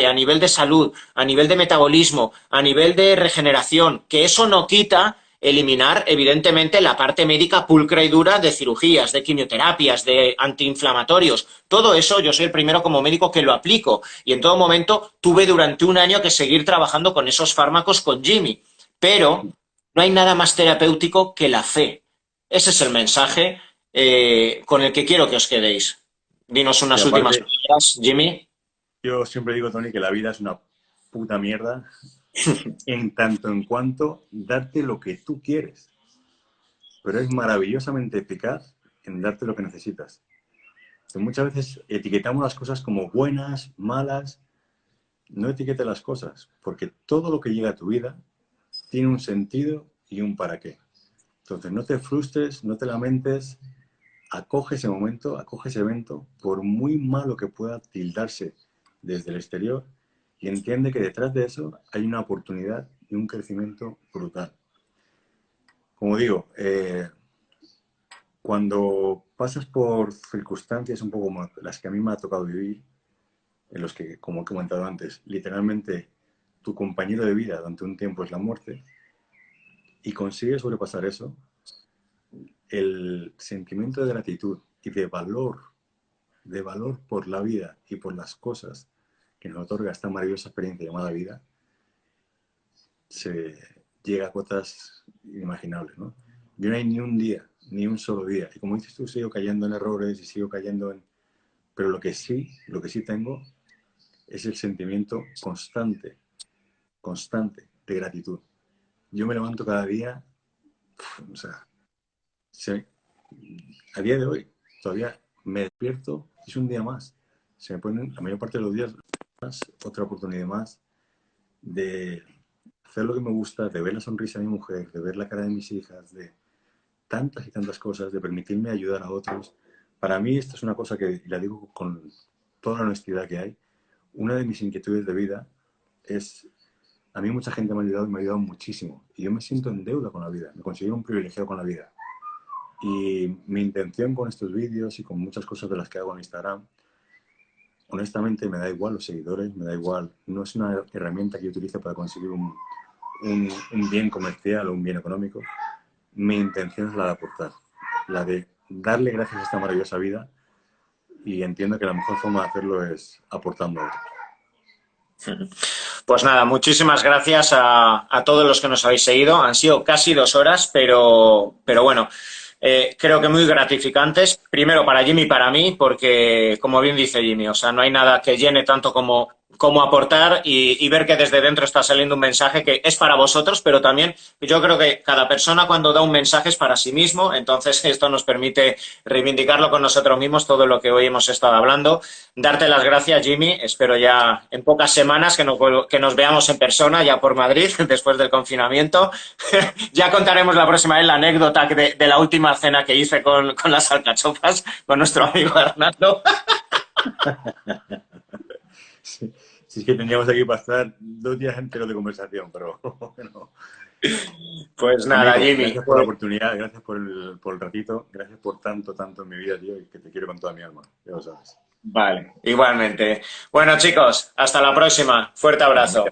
a nivel de salud, a nivel de metabolismo, a nivel de regeneración, que eso no quita eliminar, evidentemente, la parte médica pulcra y dura de cirugías, de quimioterapias, de antiinflamatorios. Todo eso yo soy el primero como médico que lo aplico y en todo momento tuve durante un año que seguir trabajando con esos fármacos con Jimmy. Pero no hay nada más terapéutico que la fe. Ese es el mensaje con el que quiero que os quedéis. Dinos Y unas últimas aparte, palabras, Jimmy. yo siempre digo, Tony, que la vida es una puta mierda en tanto en cuanto darte lo que tú quieres, pero es maravillosamente eficaz en darte lo que necesitas. Que muchas veces etiquetamos las cosas como buenas, malas. No etiquetes las cosas, porque todo lo que llega a tu vida tiene un sentido y un para qué. Entonces, no te frustres, no te lamentes, acoge ese momento, acoge ese evento, por muy malo que pueda tildarse desde el exterior, y entiende que detrás de eso hay una oportunidad y un crecimiento brutal. Como digo, cuando pasas por circunstancias un poco como las que a mí me ha tocado vivir, en los que, como he comentado antes, literalmente tu compañero de vida durante un tiempo es la muerte, y consigues sobrepasar eso, el sentimiento de gratitud y de valor por la vida y por las cosas que nos otorga esta maravillosa experiencia llamada vida, se llega a cotas inimaginables, ¿no? Yo no hay ni un día, ni un solo día, y como dices tú, sigo cayendo en errores y sigo cayendo en... Pero lo que sí tengo es el sentimiento constante de gratitud. Yo me levanto cada día, o sea, se, a día de hoy todavía me despierto, es un día más. Se me ponen la mayor parte de los días más, otra oportunidad más de hacer lo que me gusta, de ver la sonrisa de mi mujer, de ver la cara de mis hijas, tantas y tantas cosas, de permitirme ayudar a otros. Para mí esto es una cosa que, y la digo con toda la honestidad que hay, una de mis inquietudes de vida es, a mí mucha gente me ha ayudado y me ha ayudado muchísimo. Y yo me siento en deuda con la vida, me considero un privilegiado con la vida. Y mi intención con estos vídeos y con muchas cosas de las que hago en Instagram, honestamente me da igual los seguidores, me da igual, no es una herramienta que yo utilice para conseguir un bien comercial o un bien económico. Mi intención es la de aportar, la de darle gracias a esta maravillosa vida, y entiendo que la mejor forma de hacerlo es aportando a otros. Pues nada, muchísimas gracias a todos los que nos habéis seguido. Han sido casi 2 horas, pero bueno, creo que muy gratificantes. Primero para Jimmy y para mí, porque como bien dice Jimmy, o sea, no hay nada que llene tanto como aportar y ver que desde dentro está saliendo un mensaje que es para vosotros, pero también yo creo que cada persona cuando da un mensaje es para sí mismo, entonces esto nos permite reivindicarlo con nosotros mismos, todo lo que hoy hemos estado hablando. Darte las gracias, Jimmy, espero ya en pocas semanas que nos veamos en persona, ya por Madrid, después del confinamiento. Ya contaremos la próxima vez la anécdota de la última cena que hice con las alcachofas, con nuestro amigo Hernando. Sí, sí, es que teníamos aquí para estar 2 días enteros de conversación, pero bueno. Pues nada, Amigo, Jimmy. gracias por la oportunidad, gracias por el ratito, gracias por tanto, tanto en mi vida, tío, y que te quiero con toda mi alma, ya lo sabes. Vale, igualmente. Bueno, chicos, hasta la próxima. Fuerte abrazo.